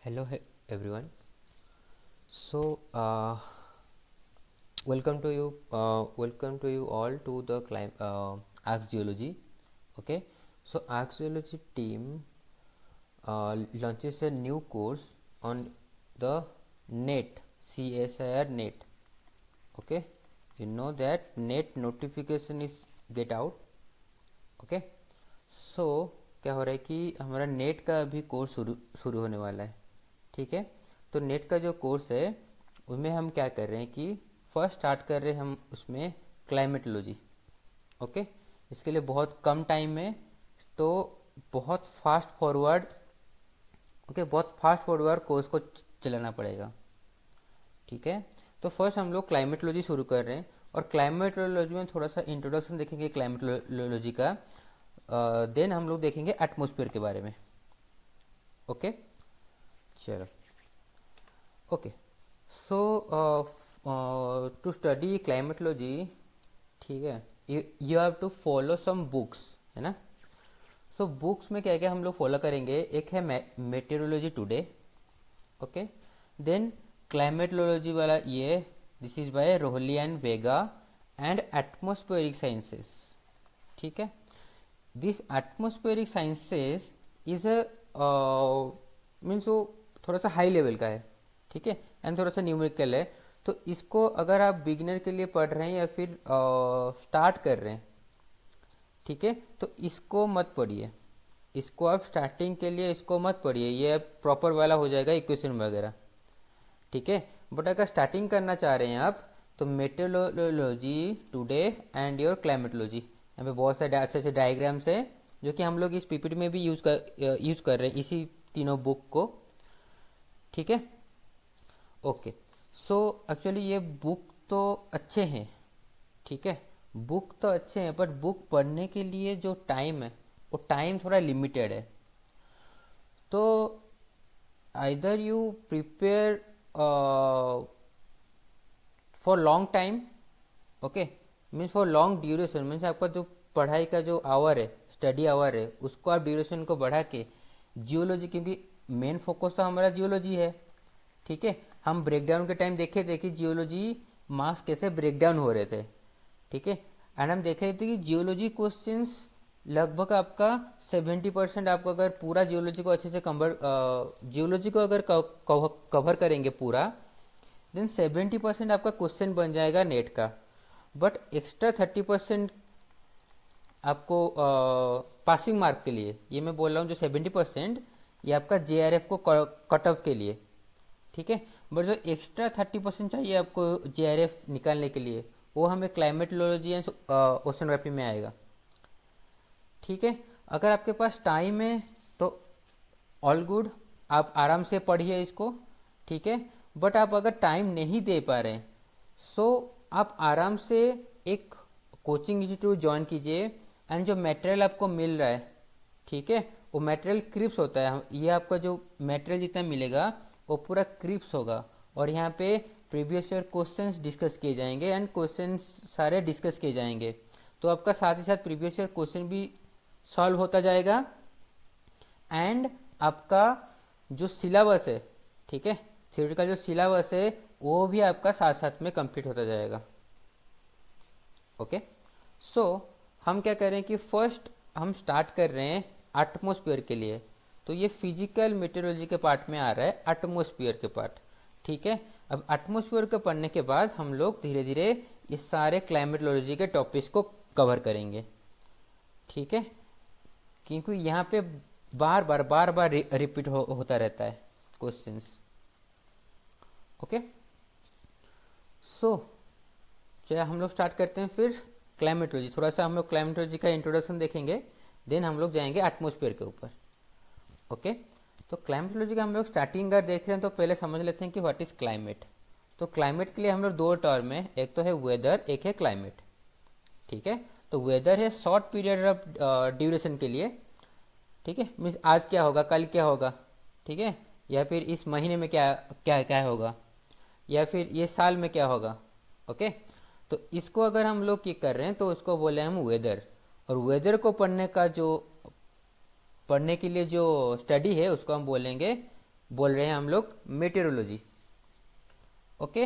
Hello everyone. So welcome to you all to the Ask Geology. Okay, so Ask Geology team launches a new course on the NET CSIR NET. Okay, you know that NET notification is get out. Okay, so क्या हो रहा है कि हमारा net का अभी course शुरू शुरू होने वाला है। ठीक है, तो नेट का जो कोर्स है उसमें हम क्या कर रहे हैं कि फर्स्ट स्टार्ट कर रहे हैं हम उसमें क्लाइमेटोलॉजी। ओके, इसके लिए बहुत कम टाइम में तो बहुत फास्ट फॉरवर्ड बहुत फास्ट फॉरवर्ड कोर्स को चलाना पड़ेगा। ठीक है, तो फर्स्ट हम लोग क्लाइमेटोलॉजी शुरू कर रहे हैं और क्लाइमेटोलॉजी में थोड़ा सा इंट्रोडक्शन देखेंगे क्लाइमेटोलॉजी का। देन हम लोग देखेंगे एटमॉस्फेयर के बारे में। ओके, चलो। Okay, so to study climatology, ठीक है, you have to follow some books, है ना। सो बुक्स में क्या क्या हम लोग फॉलो करेंगे, एक है meteorology today. Okay, then climatology वाला ये this is by Rohli and Vega and atmospheric sciences. ठीक है, this atmospheric sciences is a means वो थोड़ा सा हाई लेवल का है। ठीक है, एंड थोड़ा सा न्यूमेरिकल है। तो इसको अगर आप बिगिनर के लिए पढ़ रहे हैं या फिर स्टार्ट कर रहे हैं, ठीक है, तो इसको मत पढ़िए। इसको आप स्टार्टिंग के लिए इसको मत पढ़िए, ये प्रॉपर वाला हो जाएगा इक्वेशन वगैरह। ठीक है, बट अगर स्टार्टिंग करना चाह रहे हैं आप तो meteorology today and your climatology, यहाँ पे बहुत सारे अच्छे अच्छे डायग्राम्स है जो कि हम लोग इस पीपीटी में भी यूज कर रहे हैं इसी तीनों बुक को। ठीक है, ओके। सो एक्चुअली ये बुक तो अच्छे हैं, ठीक है, बुक तो अच्छे हैं, बट बुक पढ़ने के लिए जो टाइम है वो टाइम थोड़ा लिमिटेड है। तो either you prepare for long time, okay, means for long duration, means आपका जो पढ़ाई का जो आवर है, स्टडी आवर है, उसको आप ड्यूरेशन को बढ़ा के जियोलॉजी, क्योंकि मेन फोकस तो हमारा जियोलॉजी है। ठीक है, हम ब्रेकडाउन के टाइम देखे थे कि जियोलॉजी मार्क्स कैसे ब्रेकडाउन हो रहे थे। ठीक है, एंड हम देख रहे थे कि जियोलॉजी क्वेश्चंस लगभग आपका 70% आपको अगर पूरा जियोलॉजी को अच्छे से जियोलॉजी को अगर कवर करेंगे पूरा, देन 70% आपका क्वेश्चन बन जाएगा नेट का। बट एक्स्ट्रा 30% आपको पासिंग मार्क के लिए, ये मैं बोल रहा हूँ जो 70% ये आपका जेआरएफ को कट ऑफ के लिए। ठीक है, बट जो एक्स्ट्रा 30% चाहिए आपको जेआरएफ निकालने के लिए, वो हमें क्लाइमेटोलॉजी एंड ओशनोग्राफी में आएगा। ठीक है, अगर आपके पास टाइम है तो ऑल गुड, आप आराम से पढ़िए इसको। ठीक है, बट आप अगर टाइम नहीं दे पा रहे हैं, सो आप आराम से एक कोचिंग इंस्टीट्यूट ज्वाइन कीजिए एंड जो मटेरियल आपको मिल रहा है, ठीक है, वो मटेरियल क्रिप्स होता है। ये आपका जो मटेरियल जितना मिलेगा वो पूरा क्रिप्स होगा और यहाँ पे प्रीवियस ईयर क्वेश्चंस डिस्कस किए जाएंगे एंड क्वेश्चंस सारे डिस्कस किए जाएंगे। तो आपका साथ ही साथ प्रीवियस ईयर क्वेश्चन भी सॉल्व होता जाएगा एंड आपका जो सिलेबस है, ठीक है, थ्योरी का जो सिलेबस है वो भी आपका साथ साथ में कंप्लीट होता जाएगा। ओके, सो हम क्या कर रहे हैं कि फर्स्ट हम स्टार्ट कर रहे हैं एटमॉस्फेयर के लिए। तो ये फिजिकल मेटेरोलॉजी के पार्ट में आ रहा है, एटमॉस्फेयर के पार्ट। ठीक है, अब एटमॉस्फेयर को पढ़ने के बाद हम लोग धीरे धीरे ये सारे क्लाइमेटोलॉजी के टॉपिक्स को कवर करेंगे। ठीक है, क्योंकि यहाँ पे बार बार रिपीट होता रहता है क्वेश्चंस। ओके, सो चलिए हम लोग स्टार्ट करते हैं फिर क्लाइमेटोलॉजी। थोड़ा सा हम लोग क्लाइमेटोलॉजी का इंट्रोडक्शन देखेंगे, देन हम लोग जाएंगे एटमॉस्फेयर के ऊपर। ओके, तो क्लाइमेटोलॉजी का हम लोग स्टार्टिंग अगर देख रहे हैं तो पहले समझ लेते हैं कि व्हाट इज क्लाइमेट। तो क्लाइमेट के लिए हम लोग दो टर्म है, एक तो है वेदर, एक है क्लाइमेट। ठीक है, तो वेदर है शॉर्ट पीरियड ऑफ ड्यूरेशन के लिए। ठीक है, मीन्स आज क्या होगा, कल क्या होगा, ठीक है, या फिर इस महीने में क्या क्या क्या होगा, या फिर ये साल में क्या होगा। ओके, तो इसको अगर हम लोग ये कर रहे हैं तो उसको बोले हम वेदर। और वेदर को पढ़ने के लिए जो स्टडी है उसको हम बोलेंगे बोल रहे हैं हम लोग meteorology. Okay,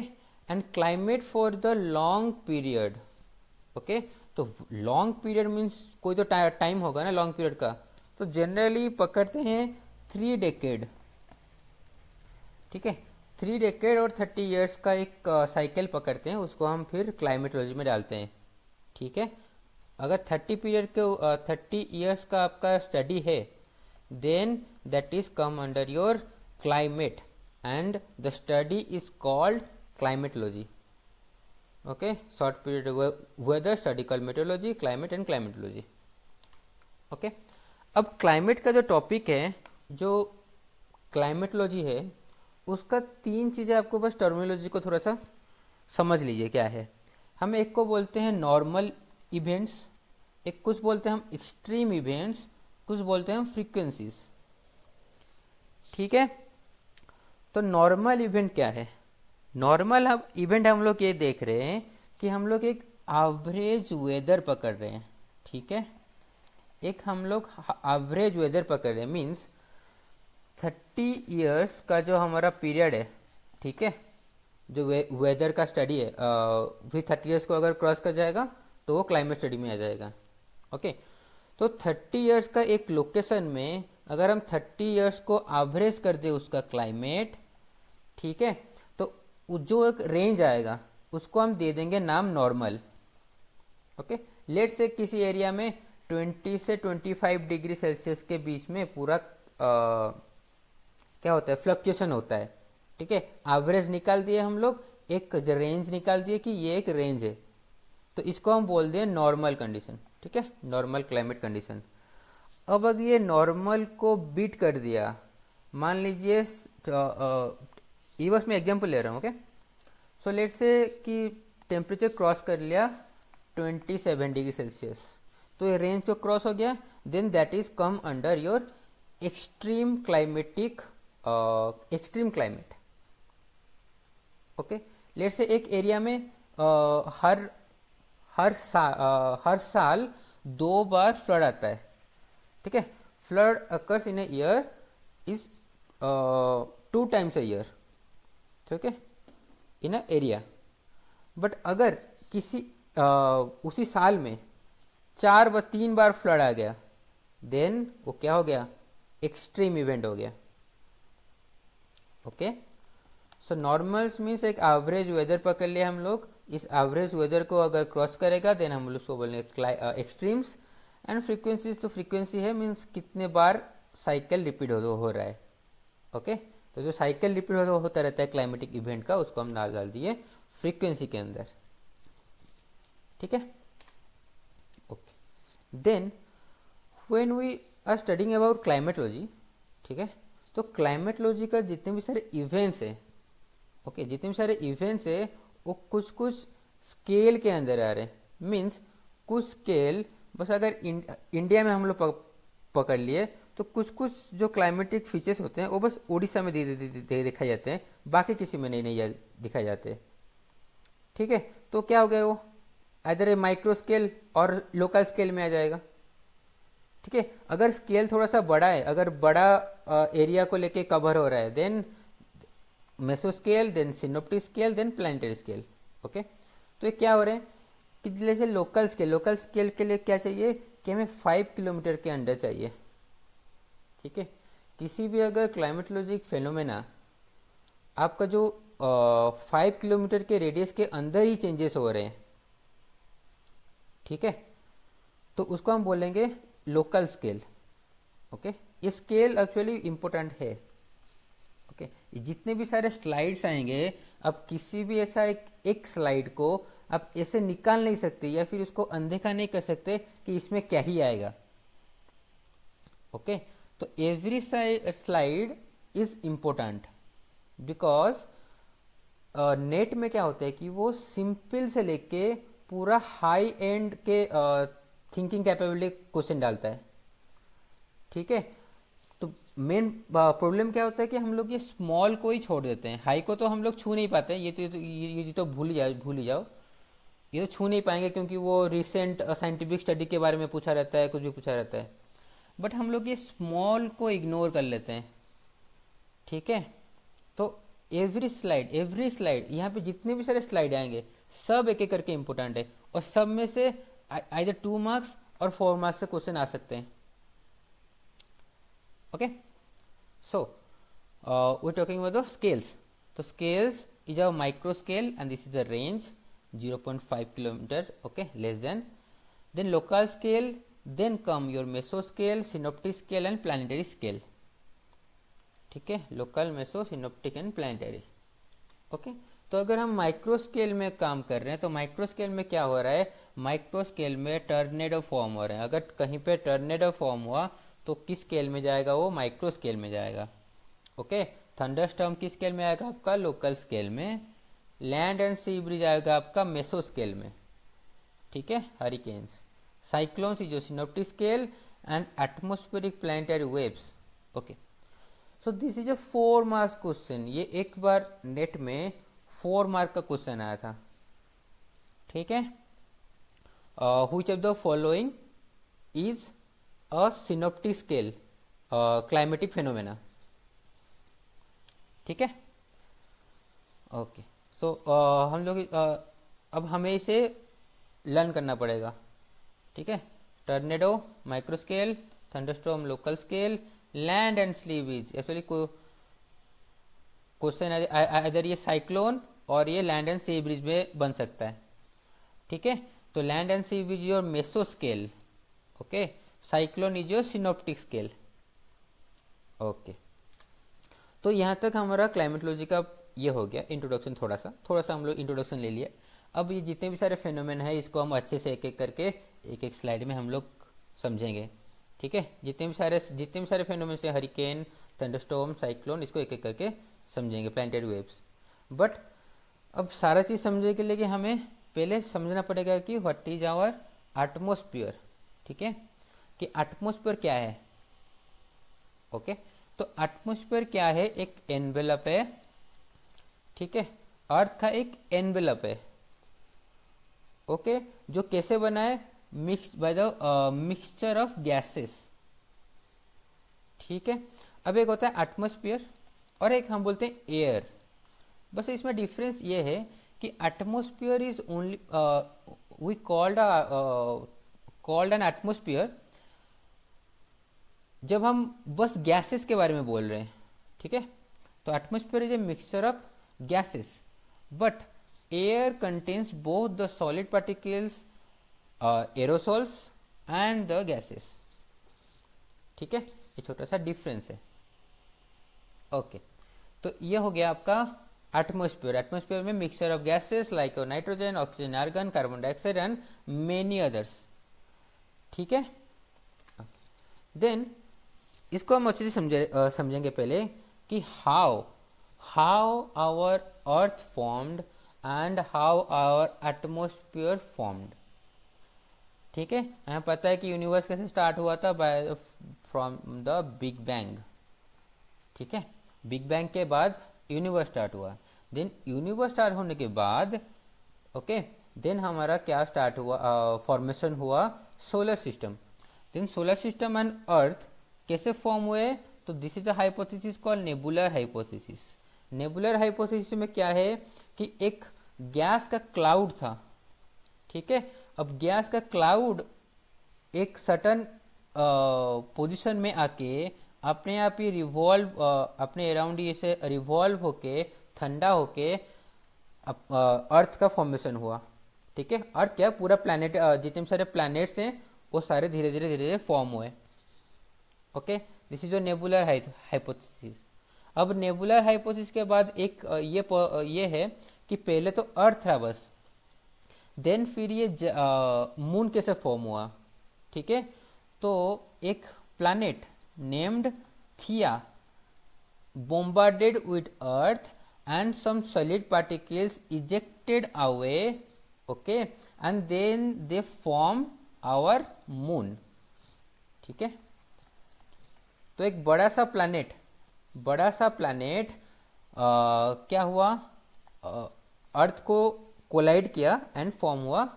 and climate for the long period. Okay, तो लॉन्ग पीरियड मीन्स कोई तो टाइम होगा ना लॉन्ग पीरियड का, तो जनरली पकड़ते हैं 3 डेकेड। ठीक है, 3 डेकेड और 30 ईयर्स का एक साइकिल पकड़ते हैं, उसको हम फिर क्लाइमेटोलॉजी में डालते हैं। ठीक है, अगर 30 ईयर्स का आपका स्टडी है, then that is come under your climate and the study is called climatology. Okay, short period weather study called meteorology, climate and climatology. Okay, अब क्लाइमेट का जो टॉपिक है, जो क्लाइमेटोलॉजी है, उसका 3 चीज़ें आपको बस टर्मिनोलॉजी को थोड़ा सा समझ लीजिए क्या है। हम एक को बोलते हैं नॉर्मल इवेंट्स, एक कुछ बोलते हैं हम एक्सट्रीम इवेंट्स, कुछ बोलते हैं हम फ्रीक्वेंसीज। ठीक है, तो नॉर्मल इवेंट क्या है? नॉर्मल हम इवेंट हम लोग ये देख रहे हैं कि हम लोग एक एवरेज वेदर पकड़ रहे हैं। ठीक है, एक हम लोग एवरेज वेदर पकड़ रहे हैं, मीन्स 30 ईयर्स का जो हमारा पीरियड है, ठीक है, जो वेदर का स्टडी है, फिर 30 ईयर्स को अगर क्रॉस कर जाएगा तो वो क्लाइमेट स्टडी में आ जाएगा। ओके, तो 30 ईयर्स का एक लोकेशन में अगर हम 30 ईयर्स को एवरेज कर दे उसका क्लाइमेट, ठीक है, तो जो एक रेंज आएगा उसको हम दे देंगे नाम नॉर्मल। ओके, लेट से किसी एरिया में 20 से 25 डिग्री सेल्सियस के बीच में पूरा क्या होता है, फ्लक्चुएशन होता है। ठीक है, एवरेज निकाल दिए हम लोग, एक रेंज निकाल दिए कि ये एक रेंज है, तो इसको हम बोल दिए नॉर्मल कंडीशन। ठीक है, नॉर्मल क्लाइमेट कंडीशन। अब अगर ये नॉर्मल को बीट कर दिया, मान लीजिए ये बस मैं एग्जांपल ले रहा हूँ। ओके, सो लेट से कि टेम्परेचर क्रॉस कर लिया 27 डिग्री सेल्सियस, तो ये रेंज को क्रॉस हो गया, then that is come under your extreme climatic extreme climate. Okay, let say एक एरिया में हर साल 2 बार फ्लड आता है। ठीक है, flood occurs in a year is 2 times a year. ठीक है, इन अ एरिया। बट अगर किसी उसी साल में 3 बार फ्लड आ गया, देन वो क्या हो गया, एक्सट्रीम इवेंट हो गया। ओके, सो नॉर्मल्स मीन्स एक एवरेज वेदर पकड़ लिया हम लोग, इस एवरेज वेदर को अगर क्रॉस करेगा देन हम लोग उसको बोलेंगे एक्सट्रीम्स। एंड फ्रीक्वेंसीज, तो फ्रीक्वेंसी है मीन्स कितने बार साइकिल रिपीट हो रहा है। ओके, तो जो साइकिल रिपीट होता रहता है क्लाइमेटिक इवेंट का, उसको हम डाल दिए फ्रीक्वेंसी के अंदर। ठीक है, okay, then when we are studying about climatology, ठीक है, तो क्लाइमेटोलॉजी का जितने भी सारे इवेंट्स हैं, ओके, जितने भी सारे इवेंट्स है वो कुछ कुछ स्केल के अंदर आ रहे हैं। मीन्स कुछ स्केल बस अगर इंडिया में हम लोग पकड़ लिए, तो कुछ कुछ जो क्लाइमेटिक फीचर्स होते हैं वो बस उड़ीसा में दिखाए जाते हैं, बाकी किसी में नहीं दिखाए जाते। ठीक है, तो क्या हो गया, वो इधर माइक्रो स्केल और लोकल स्केल में आ जाएगा। ठीक है, अगर स्केल थोड़ा सा बड़ा है, अगर बड़ा एरिया को लेके कवर हो रहा है, then meso scale, then synoptic scale, then planetary scale. Okay, तो ये क्या हो रहे हैं कि जैसे लोकल स्केल के लिए क्या चाहिए कि हमें 5 किलोमीटर के अंदर चाहिए। ठीक है, किसी भी अगर क्लाइमेटोलॉजिक फेनोमेना आपका जो 5 किलोमीटर के रेडियस के अंदर ही चेंजेस हो रहे हैं, ठीक है, तो उसको हम बोलेंगे लोकल स्केल। ओके, ये स्केल एक्चुअली इम्पोर्टेंट है। ओके, जितने भी सारे स्लाइड्स आएंगे, अब किसी भी ऐसा एक स्लाइड को आप ऐसे निकाल नहीं सकते या फिर उसको अनदेखा नहीं कर सकते कि इसमें क्या ही आएगा। ओके, तो every slide is important, because net में क्या होता है कि वो सिंपल से लेके पूरा हाई एंड के थिंकिंग कैपेबिलिटी क्वेश्चन डालता है। ठीक है, तो मेन प्रॉब्लम क्या होता है कि हम लोग ये स्मॉल को ही छोड़ देते हैं, हाई को तो हम लोग छू नहीं पाते हैं, ये तो भूल ही जाओ, ये तो छू नहीं पाएंगे क्योंकि वो रिसेंट साइंटिफिक स्टडी के बारे में पूछा रहता है, कुछ भी पूछा रहता है। बट हम लोग ये स्मॉल को इग्नोर कर लेते हैं। ठीक है। तो एवरी स्लाइड यहाँ पे जितने भी सारे स्लाइड आएंगे सब एक एक करके इंपॉर्टेंट है, और सब में से आइदर 2 मार्क्स और 4 मार्क्स से क्वेश्चन आ सकते हैं। Okay, so we talking about the scales. तो scales is a micro scale and this is the range 0.5 kilometer, okay, less than. Then local scale, then come your meso scale, synoptic scale and planetary scale. ठीक है, local, meso, synoptic and planetary. Okay, तो अगर हम micro scale में काम कर रहे हैं तो माइक्रो स्केल में क्या हो रहा है, माइक्रो स्केल में टर्नेडो फॉर्म हो रहे हैं। अगर कहीं पे टर्नेडो फॉर्म हुआ तो किस स्केल में जाएगा, वो माइक्रो स्केल में जाएगा। ओके, थंडरस्टॉर्म किस स्केल में आएगा आपका, लोकल स्केल में। लैंड एंड सी ब्रिज आएगा आपका मेसो स्केल में। ठीक है, hurricanes, cyclones is synoptic scale and atmospheric planetary waves. Okay, so this is a 4 marks question. ये एक बार नेट में 4 मार्क का क्वेश्चन आया था। ठीक है, which of the following is a synoptic scale climatic phenomena. ठीक है, ओके, सो हम लोग अब हमें इसे लर्न करना पड़ेगा। ठीक है, tornado micro scale, thunderstorm local scale, land and sea breeze. Actually question इधर ये साइक्लोन और ये लैंड एंड सी ब्रिज में बन सकता है। ठीक है, तो land and sea breeze your meso scale, okay, cyclone is your synoptic scale. Okay, तो यहाँ तक हमारा क्लाइमेटोलॉजी का ये हो गया इंट्रोडक्शन। थोड़ा सा हम लोग इंट्रोडक्शन ले लिया। अब ये जितने भी सारे फेनोमेन है इसको हम अच्छे से एक एक करके एक एक स्लाइड में हम लोग समझेंगे। ठीक है, जितने भी सारे फेनोमेन से हरिकेन, थंडरस्टॉर्म, साइक्लोन, इसको एक एक करके समझेंगे, प्लानिटरी वेव्स। बट अब सारा चीज़ समझने के लिए कि हमें पहले समझना पड़ेगा कि व्हाट इज आवर एटमॉस्फेयर। ठीक है, कि एटमॉस्फेयर क्या है। ओके, तो एटमॉस्फेयर क्या है, एक एनवेलप है। ठीक है, अर्थ का एक एनवेलप है। ओके, जो कैसे बना है, mixed by the mixture of gases. ठीक है, अब एक होता है एटमॉस्फेयर और एक हम बोलते हैं एयर। बस इसमें डिफरेंस ये है कि atmosphere is only we called an atmosphere जब हम बस गैसेस के बारे में बोल रहे हैं। ठीक है, तो atmosphere is a mixture of gases, but air contains both the solid particles, aerosols and the gases. ठीक है, ये छोटा सा डिफरेंस है। ओके, तो ये हो गया आपका एटमॉस्फेयर। एटमॉस्फेयर में mixture of gases like nitrogen, oxygen, argon, carbon dioxide and many others. ठीक है, देन इसको हम अच्छे से समझेंगे पहले कि how our earth formed and how our atmosphere formed. ठीक है, हमें पता है कि यूनिवर्स कैसे स्टार्ट हुआ था, by from the big bang. ठीक है, बिग बैंग के बाद यूनिवर्स स्टार्ट हुआ। देन यूनिवर्स स्टार्ट होने के बाद ओके, देन हमारा क्या स्टार्ट हुआ, फॉर्मेशन हुआ solar system. Then solar system and earth कैसे फॉर्म हुए, तो this is a hypothesis called nebular hypothesis. Nebular hypothesis में क्या है कि एक गैस का क्लाउड था। ठीक है, अब गैस का क्लाउड एक सर्टन पोजीशन में आके अपने आप ही रिवॉल्व, अपने अराउंड ही ऐसे रिवॉल्व होके ठंडा होके अर्थ का फॉर्मेशन हुआ। ठीक है, अर्थ क्या, पूरा प्लैनेट, जितने भी सारे प्लैनेट्स हैं वो सारे धीरे धीरे फॉर्म हुए। Okay, this is your nebular hypothesis. अब नेबुलर हाइपोथेसिस के बाद एक ये है कि पहले तो अर्थ था बस, देन फिर ये मून कैसे फॉर्म हुआ। ठीक है, तो एक प्लैनेट नेम्ड थिया bombarded with earth and some solid particles ejected away, okay, and then they form our moon. ठीक है, तो एक बड़ा सा प्लैनेट क्या हुआ, अर्थ को कोलाइड किया एंड फॉर्म हुआ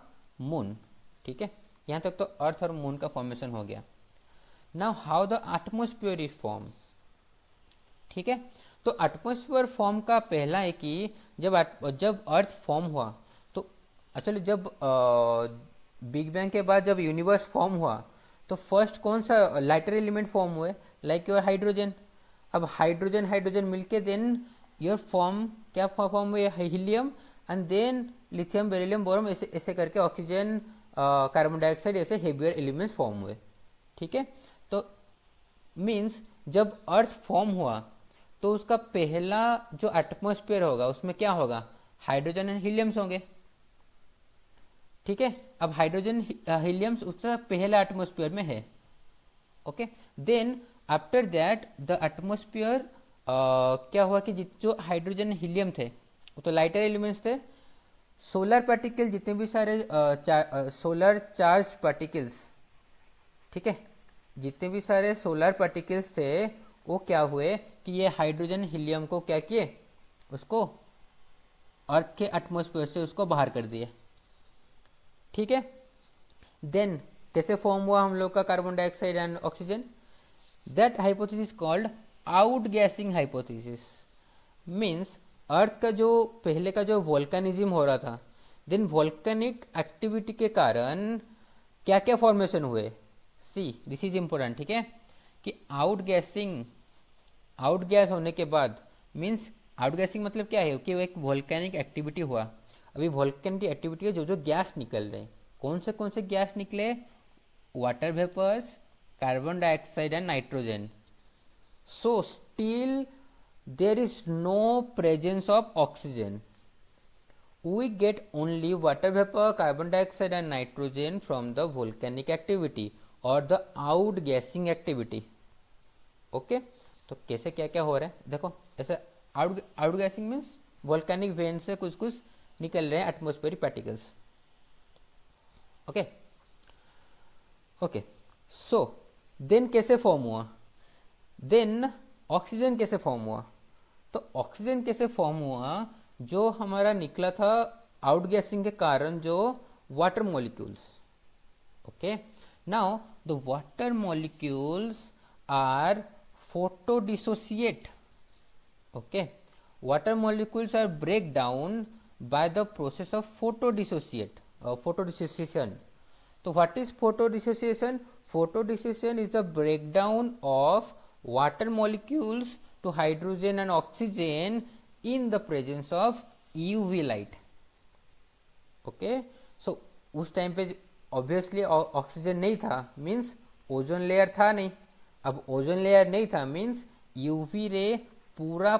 मून। ठीक है, यहाँ तक तो अर्थ और मून का फॉर्मेशन हो गया। Now how the atmosphere is form. ठीक है, तो तो एटमॉस्फेयर फॉर्म का पहला है कि जब अर्थ फॉर्म हुआ, तो एक्चुअली जब बिग बैंग के बाद जब यूनिवर्स फॉर्म हुआ, तो फर्स्ट कौन सा लाइटर एलिमेंट फॉर्म हुए, लाइक योर हाइड्रोजन। अब हाइड्रोजन हाइड्रोजन मिलके देन योर फॉर्म क्या फॉर्म हुए, helium, and then lithium beryllium boron, ऐसे ऐसे करके ऑक्सीजन कार्बन डाइऑक्साइड ऐसे हेवियर एलिमेंट्स फॉर्म हुए। ठीक है, तो मीन्स जब अर्थ फॉर्म हुआ तो उसका पहला जो एटमॉस्फेयर होगा उसमें क्या होगा, हाइड्रोजन एंड हीलियम्स होंगे। ठीक है, अब हाइड्रोजन हीलियम्स उसका पहला एटमॉस्फेयर में है। Okay, then after that the atmosphere क्या हुआ कि जो हाइड्रोजन हीलियम थे वो तो लाइटर एलिमेंट्स थे। सोलर पार्टिकल जितने भी सारे सोलर चार्ज पार्टिकल्स, ठीक है, जितने भी सारे सोलर पार्टिकल्स थे वो क्या हुए कि ये हाइड्रोजन हीलियम को क्या किए, उसको अर्थ के एटमॉस्फेयर से उसको बाहर कर दिए। ठीक है, देन कैसे फॉर्म हुआ हम लोग का carbon dioxide and oxygen, that hypothesis called out guessing hypothesis. Means earth का जो पहले का जो वोल्केनिज्म हो रहा था, देन वोल्केनिक एक्टिविटी के कारण क्या क्या फॉर्मेशन हुए, सी दिस इज इंपॉर्टेंट। ठीक है, कि आउट गैसिंग, आउट गैस होने के बाद, मीन्स आउट गैसिंग मतलब क्या है कि वो एक वोल्केनिक एक्टिविटी हुआ। अभी वोल्केनिक एक्टिविटी है, जो जो गैस निकल रहे, कौन से गैस निकले, water vapours, carbon dioxide and nitrogen. So still there is no presence of oxygen. We get only water vapor, carbon dioxide and nitrogen from the volcanic activity or the outgassing activity. Okay, तो कैसे क्या क्या हो रहा है देखो, ऐसे outgassing means volcanic when से कुछ कुछ निकल रहे हैं atmospheric particles. Okay okay, so then कैसे फॉर्म हुआ, देन ऑक्सीजन कैसे फॉर्म हुआ, तो ऑक्सीजन कैसे फॉर्म हुआ, जो हमारा निकला था आउटगैसिंग के कारण जो water molecules. Okay, now the water molecules are photodissociate. Okay, water molecules are break down by the process of photodissociate, photodissociation. तो what is photodissociation, photodissociation is the breakdown of water molecules to hydrogen and oxygen in the presence of UV light. okay, so उस time पे obviously oxygen नहीं था, means ozone layer था नहीं। अब ozone layer नहीं था means UV ray पूरा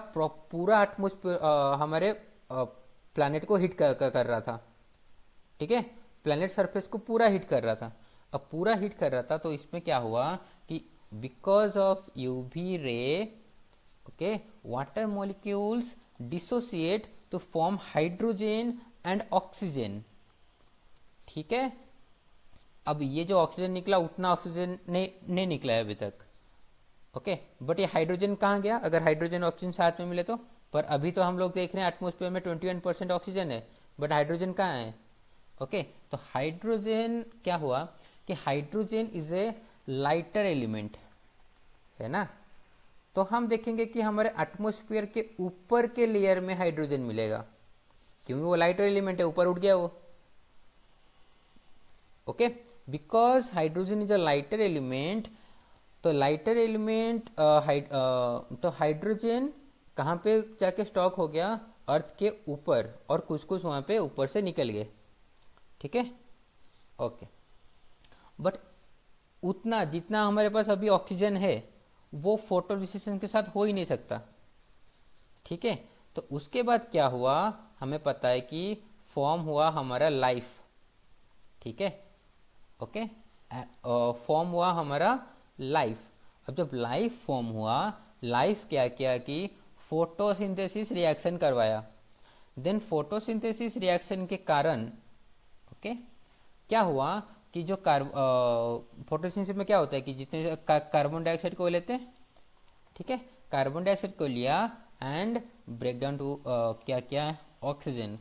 एटमोस्फेयर हमारे प्लैनेट को हिट कर रहा था। ठीक है, प्लैनेट सरफेस को पूरा हिट कर रहा था। अब पूरा हिट कर रहा था तो इसमें क्या हुआ कि because of UV ray, okay, water molecules dissociate to form hydrogen and oxygen. ठीक है, अब ये जो ऑक्सीजन निकला उतना ऑक्सीजन नहीं निकला है अभी तक। ओके, बट ये हाइड्रोजन कहाँ गया, अगर हाइड्रोजन ऑक्सीजन साथ में मिले तो। पर अभी तो हम लोग देख रहे हैं एटमॉस्फेयर में 21% ऑक्सीजन है, बट हाइड्रोजन कहाँ है। ओके, तो हाइड्रोजन क्या हुआ कि hydrogen is a lighter element है ना। तो हम देखेंगे कि हमारे एटमॉस्फेयर के ऊपर के लेयर में हाइड्रोजन मिलेगा, क्योंकि वो लाइटर एलिमेंट है, ऊपर उठ गया वो। Okay, because hydrogen is a lighter element, तो लाइटर एलिमेंट तो हाइड्रोजन कहाँ पे जाके स्टॉक हो गया, अर्थ के ऊपर, और कुछ कुछ वहाँ पे ऊपर से निकल गए। ठीक है, ओके, बट उतना जितना हमारे पास अभी ऑक्सीजन है वो फोटो डिसोसिएशन के साथ हो ही नहीं सकता। ठीक है, तो उसके बाद क्या हुआ हमें पता है कि फॉर्म हुआ हमारा लाइफ। ठीक है, ओके, फॉर्म हुआ हमारा लाइफ। अब जब लाइफ फॉर्म हुआ, लाइफ क्या किया कि फोटोसिंथेसिस रिएक्शन करवाया। देन फोटोसिंथेसिस रिएक्शन के कारण ओके क्या हुआ कि जो फोटोसिंथेसिस में क्या होता है कि जितने कार्बन डाइऑक्साइड को लेते हैं, ठीक है, कार्बन डाइऑक्साइड को लिया एंड ब्रेक डाउन टू क्या क्या ऑक्सीजन,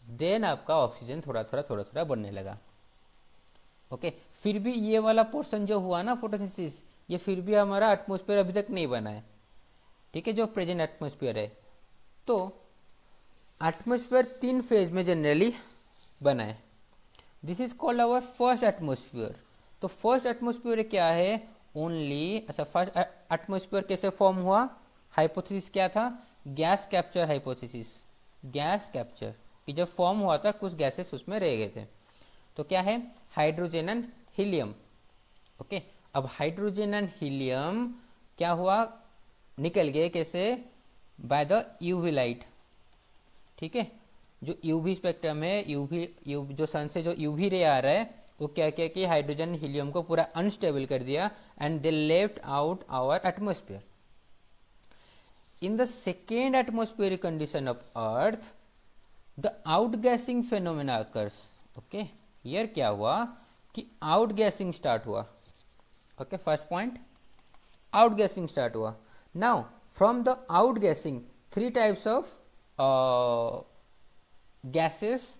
देन आपका ऑक्सीजन थोड़ा थोड़ा बनने लगा। ओके, फिर भी ये वाला पोर्शन जो हुआ ना फोटोसिंथेसिस, ये फिर भी हमारा एटमॉस्फेयर अभी तक नहीं बना है। ठीक है, जो प्रेजेंट एटमॉस्फेयर है। तो एटमॉस्फेयर 3 फेज में जनरली बना है। This is called our first atmosphere. तो फर्स्ट एटमॉस्फेयर क्या है? ओनली, अच्छा, फर्स्ट एटमॉस्फेयर कैसे फॉर्म हुआ? हाइपोथेसिस क्या था? Gas capture hypothesis. Gas capture कि जब फॉर्म हुआ था कुछ गैसेस उसमें रह गए थे। तो क्या है? Hydrogen and helium. ओके, अब हाइड्रोजन एंड हीलियम क्या हुआ? निकल गए कैसे? By the UV light. ठीक है, जो यूवी स्पेक्ट्रम है, यूवी जो सन से जो यूवी रे आ रहा है, वो क्या किया कि हाइड्रोजन हीलियम को पूरा अनस्टेबल कर दिया and they left out our atmosphere. In the second atmospheric condition of earth the outgassing phenomena occurs. Okay, here क्या हुआ कि आउटगैसिंग स्टार्ट हुआ। Okay, first point, outgassing start हुआ। Now from the outgassing 3 types of gases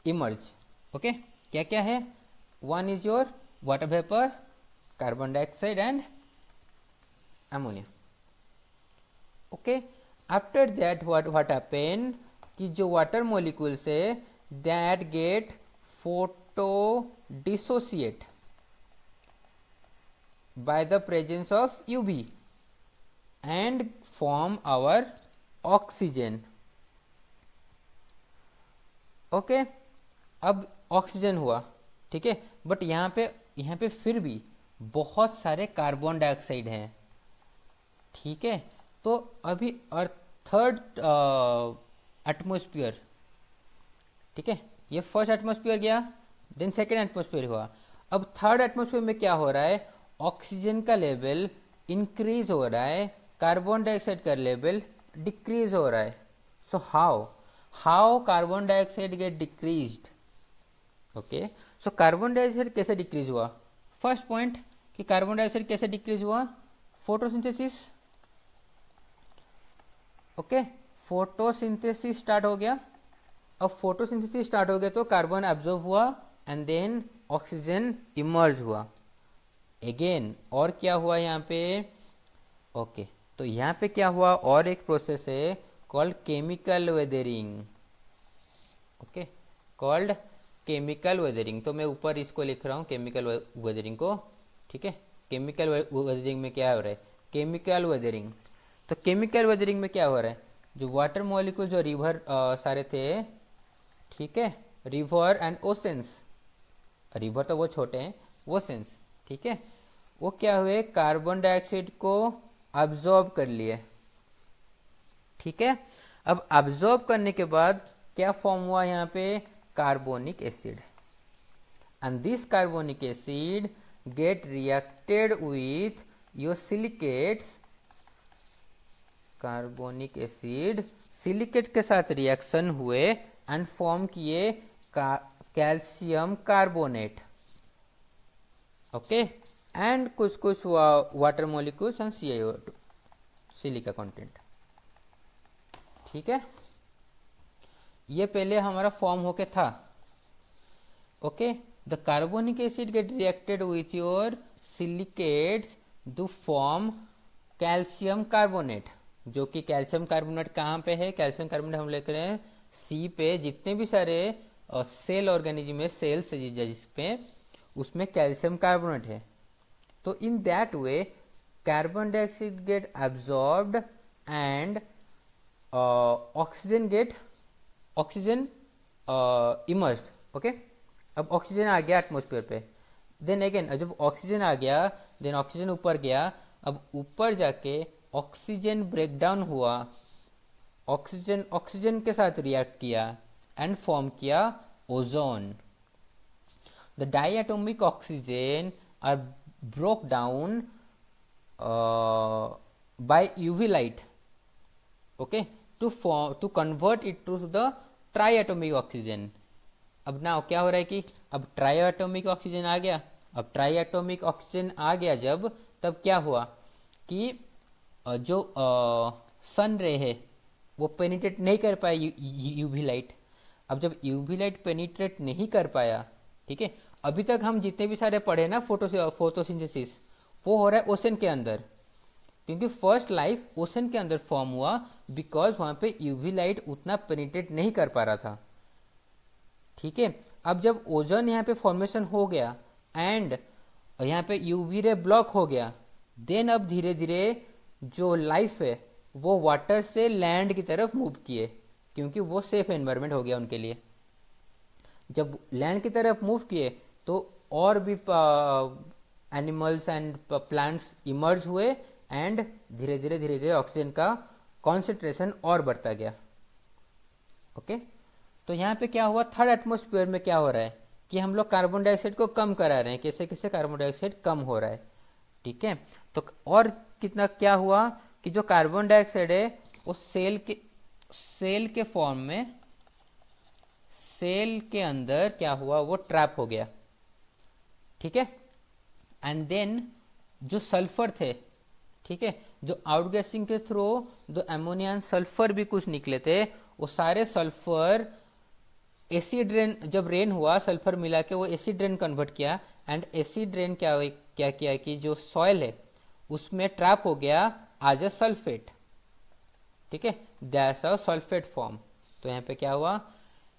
emerge. Okay, क्या क्या है? One is your water vapour, carbon dioxide and ammonia. Okay, after that what happen कि जो वाटर मॉलिक्यूल्स है that get photo dissociate by the presence of UV and form our oxygen. Okay, अब oxygen हुआ, ठीक है, but यहाँ पे फिर भी बहुत सारे कार्बन डाइऑक्साइड हैं। ठीक है, तो अभी थर्ड एटमॉस्फेयर, ठीक है, ये फर्स्ट एटमॉस्फेयर गया, देन सेकेंड एटमॉस्फेयर हुआ। अब थर्ड एटमॉस्फेयर में क्या हो रहा है? ऑक्सीजन का लेवल इंक्रीज हो रहा है, कार्बन डाइऑक्साइड का लेवल डिक्रीज हो रहा है। So how carbon dioxide get decreased? Okay, so carbon dioxide कैसे डिक्रीज हुआ? फर्स्ट पॉइंट कि कार्बन डाइऑक्साइड कैसे डिक्रीज हुआ? फोटोसिंथेसिस। ओके, फोटोसिंथेसिस स्टार्ट हो गया। अब फोटोसिंथेसिस स्टार्ट हो गया तो कार्बन एब्जॉर्ब हुआ एंड देन ऑक्सीजन इमर्ज हुआ अगेन। और क्या हुआ यहाँ पे? ओके, तो यहाँ पे क्या हुआ? और एक प्रोसेस है called chemical weathering. Okay, called chemical weathering. तो मैं ऊपर इसको लिख रहा हूँ केमिकल वेदरिंग को। ठीक है, केमिकल वेदरिंग में क्या हो रहा है? Chemical weathering. तो केमिकल वेदरिंग में क्या हो रहा है? जो वाटर मॉलिक्यूल जो रिवर सारे थे, ठीक है, रिवर एंड ओशंस, रिवर तो वो छोटे हैं, ओशंस, ठीक है, वो क्या हुए? कार्बन डाइऑक्साइड को अब्जॉर्ब कर लिए। ठीक है, अब अब्जॉर्ब करने के बाद क्या फॉर्म हुआ यहाँ पे? Carbonic acid. And this carbonic acid get reacted with your silicates. Carbonic acid silicate के साथ रिएक्शन हुए एंड फॉर्म किए कैल्शियम कार्बोनेट। ओके, एंड कुछ कुछ water molecules and CaO2, silica content. ठीक है, ये पहले हमारा फॉर्म होके था। Okay, the carbonic acid get reacted with your silicates to form calcium carbonate. जो कि कैल्शियम कार्बोनेट कहाँ पे है? कैल्शियम कार्बोनेट हम लिख रहे हैं सी पे। जितने भी सारे सेल ऑर्गेनिज्म है, सेल्स जिस पे, उसमें कैल्शियम कार्बोनेट है। तो in that way carbon dioxide get absorbed and oxygen emerged. Okay, अब ऑक्सीजन आ गया एटमॉस्फेयर पे। देन अगेन जब ऑक्सीजन आ गया, देन ऑक्सीजन ऊपर गया। अब ऊपर जाके ऑक्सीजन ब्रेकडाउन हुआ, ऑक्सीजन के साथ रिएक्ट किया एंड फॉर्म किया ozone. The diatomic oxygen are broke down by UV light, okay, to convert it to the triatomic oxygen. अब नाउ क्या हो रहा है कि अब ट्राइएटॉमिक ऑक्सीजन आ गया। अब ट्राइएटॉमिक ऑक्सीजन आ गया जब, तब क्या हुआ कि जो सन रे है वो पेनिट्रेट नहीं कर पाया यूवी लाइट। अब जब यूवी लाइट पेनिट्रेट नहीं कर पाया, ठीक है, अभी तक हम जितने भी सारे पढ़े ना फोटोसिंथेसिस, वो हो रहा है ओशन के अंदर। क्योंकि फर्स्ट लाइफ ओशन के अंदर फॉर्म हुआ बिकॉज वहां पे यूवी लाइट उतना पेनिट्रेट नहीं कर पा रहा था। ठीक है, अब जब ओजोन यहाँ पे फॉर्मेशन हो गया एंड यहाँ पे यूवी रे ब्लॉक हो गया, देन अब धीरे धीरे जो लाइफ है वो वाटर से लैंड की तरफ मूव किए, क्योंकि वो सेफ एनवायरनमेंट हो गया उनके लिए। जब लैंड की तरफ मूव किए तो और भी एनिमल्स एंड प्लांट्स इमर्ज हुए एंड धीरे धीरे ऑक्सीजन का कॉन्सेंट्रेशन और बढ़ता गया। ओके, तो यहाँ पे क्या हुआ, थर्ड एटमॉस्फेयर में क्या हो रहा है कि हम लोग कार्बन डाइऑक्साइड को कम करा रहे हैं, कैसे कैसे कार्बन डाइऑक्साइड कम हो रहा है। ठीक है, तो और कितना क्या हुआ कि जो कार्बन डाइऑक्साइड है वो सेल के फॉर्म में, सेल के अंदर क्या हुआ, वो ट्रैप हो गया। ठीक है, एंड देन जो सल्फर थे, ठीक है, जो आउटगैसिंग के थ्रू जो अमोनिया एंड सल्फर भी कुछ निकले थे, वो सारे सल्फर एसिड रेन, जब रेन हुआ सल्फर मिला के वो एसिड रेन कन्वर्ट किया एंड एसिड रेन क्या किया कि जो सॉइल है उसमें ट्रैप हो गया एज अ सल्फेट। ठीक है, दैट्स अ सल्फेट फॉर्म। तो यहाँ पे क्या हुआ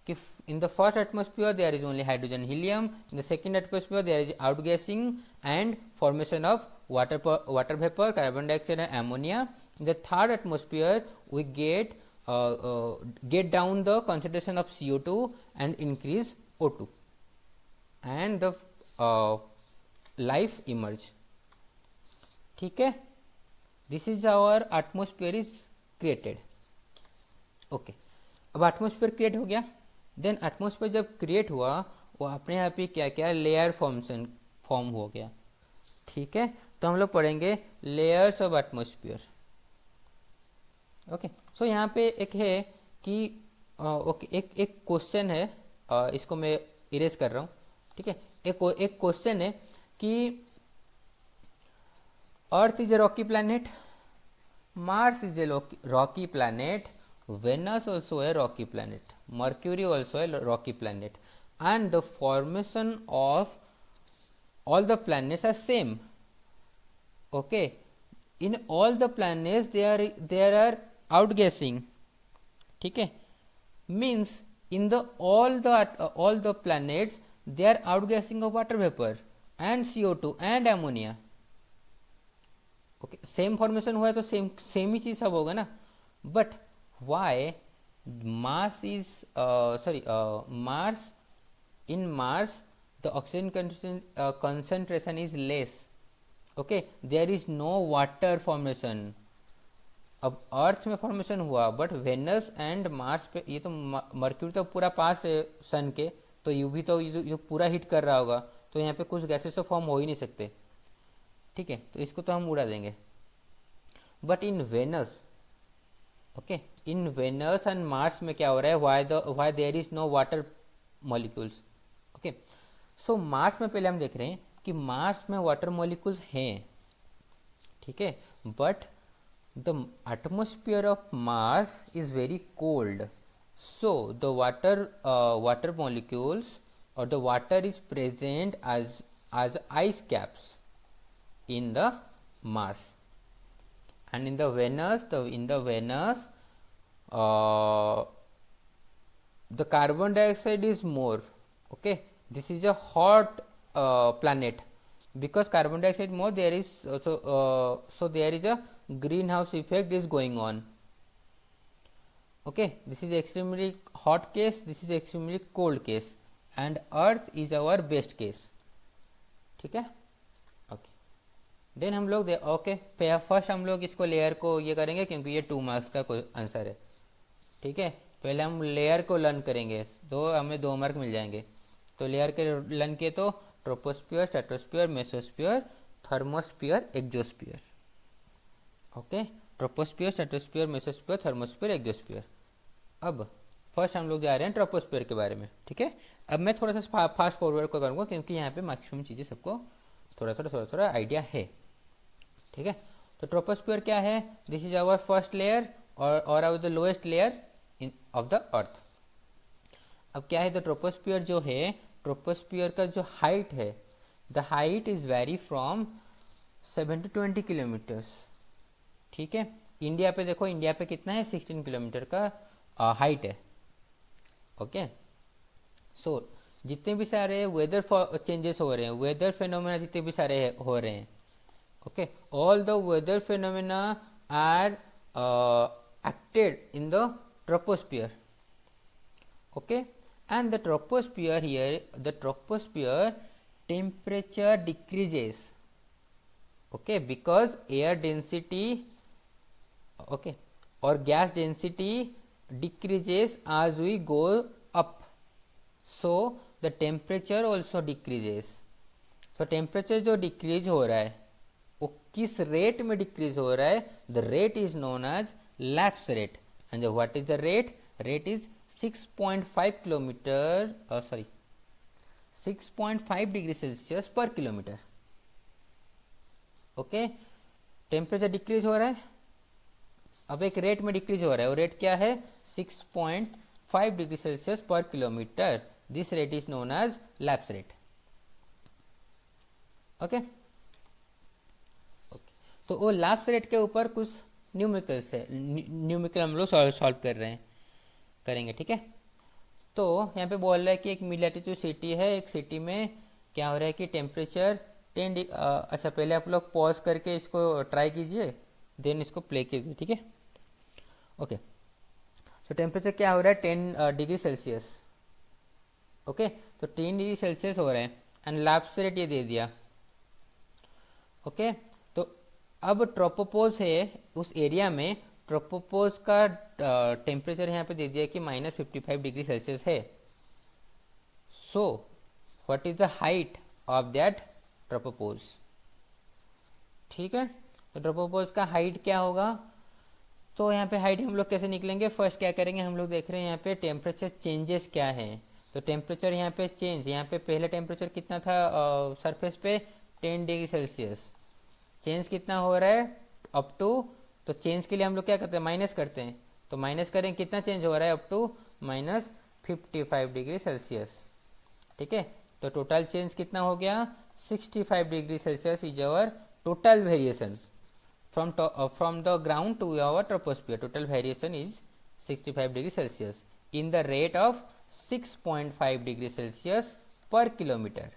कि in the first atmosphere there is only hydrogen helium, in the second atmosphere there is outgassing and formation of water vapor, carbon dioxide and ammonia. In the third atmosphere we get down the concentration of CO2 and increase O2 and the life emerge. ठीक है, this is our atmosphere is created. Okay, अब atmosphere create हो गया। Then atmosphere जब create हुआ वो अपने आप ही क्या क्या लेयर फॉर्म हो गया। ठीक है, तो हम लोग पढ़ेंगे layers of atmosphere. Okay, so यहाँ पे एक है कि ओके एक क्वेश्चन है, इसको मैं इरेज कर रहा हूँ। ठीक है, एक क्वेश्चन है कि earth is a Rocky planet, Mars is a Rocky planet, Venus also a rocky planet, Mercury also a rocky planet, and the formation of all the planets are same. Okay, in all the planets there are outgassing. ठीक है, means in the all the planets they are outgassing of water vapor and CO2 and ammonia. Okay, same formation हुआ है तो same ही चीज सब होगा ना, but why Mars is Mars, in Mars the oxygen concentration is less. Okay, there is no water formation. अब अर्थ में formation हुआ, बट वेनस एंड मार्स पे, ये तो मर्क्यूरी तो पूरा पास है सन के, तो यूवी तो ये पूरा हिट कर रहा होगा, तो यहाँ पे कुछ गैसेस तो फॉर्म हो ही नहीं सकते। ठीक है, तो इसको तो हम उड़ा देंगे। But in Venus, okay, in Venus and Mars में क्या हो रहा है, why there is no water molecules. Okay, so Mars में पहले हम देख रहे हैं कि मार्स में वाटर मॉलिक्यूल्स हैं। ठीक है, but the atmosphere of Mars is very cold, so the water molecules or the water is present as ice caps in the Mars, and in the Venus the carbon dioxide is more. Okay, this is a hot planet, because carbon dioxide more, there is also so there is a greenhouse effect is going on. Okay, this is extremely hot case, this is extremely cold case, and earth is our best case. ठीक है, okay, then हम लोग okay first हम लोग इसको layer को ये करेंगे क्योंकि ये 2 मार्क्स का आंसर है। ठीक है, पहले हम लेयर को लर्न करेंगे, तो हमें 2 मार्क मिल जाएंगे। तो लेयर के लर्न किए तो troposphere, stratosphere, mesosphere, thermosphere, exosphere. Okay, troposphere, stratosphere, mesosphere, thermosphere, exosphere. अब फर्स्ट हम लोग जा रहे हैं ट्रोपोस्फियर के बारे में। ठीक है, अब मैं थोड़ा सा फास्ट फॉरवर्ड को करूँगा क्योंकि यहाँ पे मैक्सिमम चीज़ें सबको थोड़ा आइडिया है। ठीक है, तो ट्रोपोस्फियर क्या है, this is our first layer और our the lowest layer in of the earth. अब क्या है, तो ट्रोपोस्फियर जो है, ट्रोपोस्फियर का जो हाइट है, the height is very from 7 to 20 kilometres. ठीक है। इंडिया पे देखो, इंडिया पे कितना है, 16 किलोमीटर का हाइट है। ओके, सो जितने भी सारे वेदर चेंजेस हो रहे हैं, वेदर फेनोमेना जितने भी सारे हो रहे हैं, okay, all the weather phenomena are acted in the troposphere. Okay, and the troposphere, here the troposphere temperature decreases, okay, because air density, okay, or gas density decreases as we go up, so the temperature also decreases. तो temperature जो decrease हो रहा है वो किस rate में decrease हो रहा है, the rate is known as lapse rate, and what is the rate, rate is 6.5 kilometre, sorry 6.5 degree Celsius per kilometre. Okay, temperature decrease हो रहा है, अब एक रेट में डिक्रीज हो रहा है, वो रेट क्या है, 6.5 degree Celsius per kilometre, this rate is known as lapse rate. Okay, तो वो लैप्स रेट के ऊपर कुछ न्यूमेरिकल्स है, न्यूमेरिकल हम लोग सॉल्व कर रहे हैं, करेंगे, ठीक है। तो यहाँ पे बोल रहा है कि एक मिड लैटिट्यूड सिटी है, एक सिटी में क्या हो रहा है कि टेम्परेचर 10 अच्छा पहले आप लोग पॉज करके इसको ट्राई कीजिए, देन इसको प्ले कीजिए, ठीक है। ओके, तो टेम्परेचर क्या हो रहा है, 10 डिग्री सेल्सियस। ओके, तो 10 डिग्री सेल्सियस हो रहा है, एंड लैप्स रेट ये दे दिया। ओके, तो अब ट्रोपोपोज है उस एरिया में, ट्रोपोपोज का टेम्परेचर यहाँ पे दे दिया कि -55 डिग्री सेल्सियस है। So what is the height of that tropopause, ठीक है। तो ट्रोपोपोज का हाइट क्या होगा, तो यहाँ पे हाइट हम लोग कैसे निकलेंगे, फर्स्ट क्या करेंगे, हम लोग देख रहे हैं यहाँ पे टेम्परेचर चेंजेस क्या है। तो टेम्परेचर यहाँ पे चेंज, यहाँ पे पहले टेम्परेचर कितना था सरफेस पे, 10 डिग्री सेल्सियस, चेंज कितना हो रहा है अप टू, तो चेंज के लिए हम लोग क्या करते हैं, माइनस करते हैं, तो माइनस करें कितना चेंज हो रहा है, अप टू -55 डिग्री सेल्सियस, ठीक है। तो टोटल चेंज कितना हो गया, 65 degree Celsius is our total variation from the ground to our troposphere. Total variation is 65 degree Celsius in the rate of 6.5 degree Celsius per kilometer.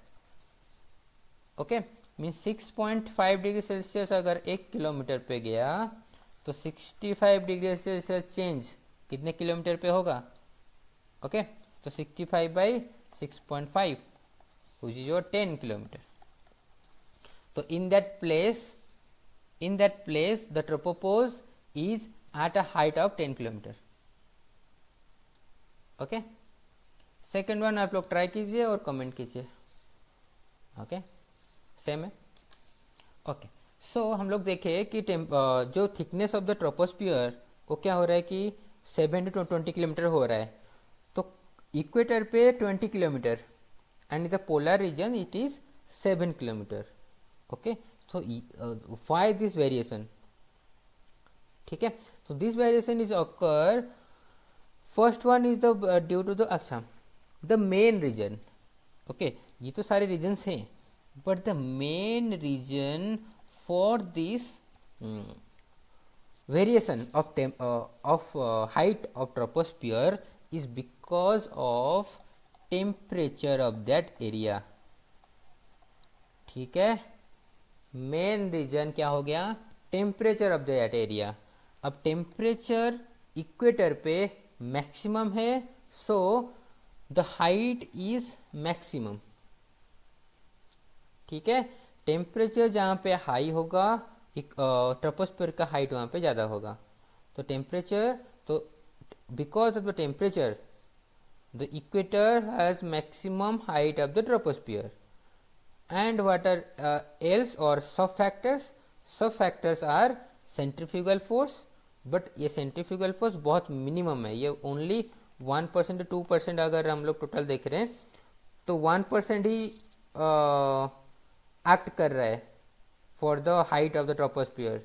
Okay, means 6.5 degree Celsius अगर 1 kilometre पे गया तो 65 degree Celsius change कितने kilometre पे होगा। Okay, तो 65 by 6.5 which is your 10 kilometre. तो in that place the tropopause is at a height of 10 kilometre. Okay, second one आप लोग ट्राई कीजिए और कमेंट कीजिए। ओके, सेम है। ओके, सो हम लोग देखें कि जो थिकनेस ऑफ द ट्रोपोस्फियर वो क्या हो रहा है कि 7 to 20 किलोमीटर हो रहा है, तो इक्वेटर पे 20 kilometre and the polar region it is 7 kilometre. Okay, so why this variation, ठीक है। so this variation is occur, first one is the due to the अच्छा the main region, okay, ये तो सारे regions हैं, but the main region for this variation of height of troposphere is because of temperature of that area, ठीक है। Main reason क्या हो गया, टेम्परेचर ऑफ दैट एरिया। अब टेम्परेचर इक्वेटर पे मैक्सिमम है, so the height is maximum, ठीक है। टेम्परेचर जहाँ पे हाई होगा ट्रोपोस्फियर का हाइट वहाँ पे ज़्यादा होगा। तो टेम्परेचर, तो because of the temperature the equator has maximum height of the troposphere. And what are else or sub factors? Sub factors are centrifugal force, but ये centrifugal force बहुत मिनिमम है, ये ओनली 1% to 2%, अगर हम लोग total देख रहे हैं तो 1% ही एक्ट कर रहा है for the height of the troposphere.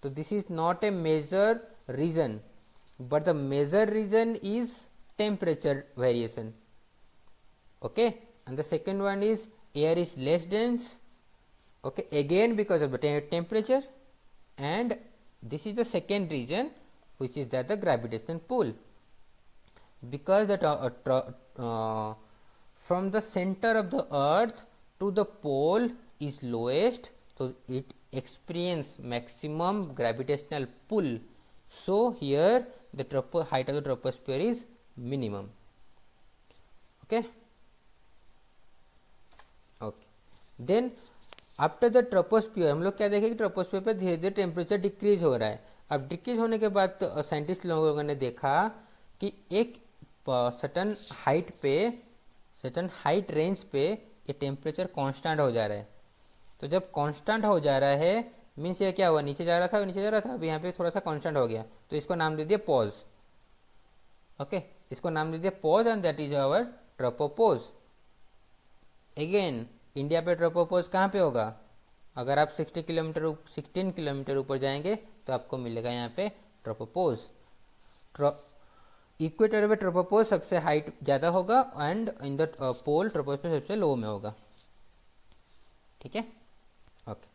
तो this is not a major reason, but the major reason is temperature variation. Okay, and the second one is air is less dense, okay, again because of the temperature, and This is the second reason, which is that the gravitational pull, because from the center of the earth to the pole is lowest, so it experience maximum gravitational pull. So here the height of the troposphere is minimum. Okay. Then after the troposphere हम लोग क्या देखें कि troposphere पर धीरे धीरे temperature decrease हो रहा है. अब डिक्रीज होने के बाद साइंटिस्ट लोगों ने देखा कि एक सर्टन हाइट रेंज पे ये टेम्परेचर कांस्टेंट हो जा रहा है. तो जब कांस्टेंट हो जा रहा है मीन्स ये क्या हुआ, नीचे जा रहा था, अब यहाँ पे थोड़ा सा कांस्टेंट हो गया, तो इसको नाम दे दिया पॉज. ओके, इसको नाम दे दिया pause and that is our tropopause. Again India पे ट्रोपोपोज कहाँ पे होगा, अगर आप 16 किलोमीटर ऊपर जाएंगे तो आपको मिलेगा यहाँ पे ट्रोपोपोज. इक्वेटर पे ट्रोपोपोज सबसे हाइट ज़्यादा होगा and in the pole troposphere सबसे लो में होगा. ठीक है. ओके,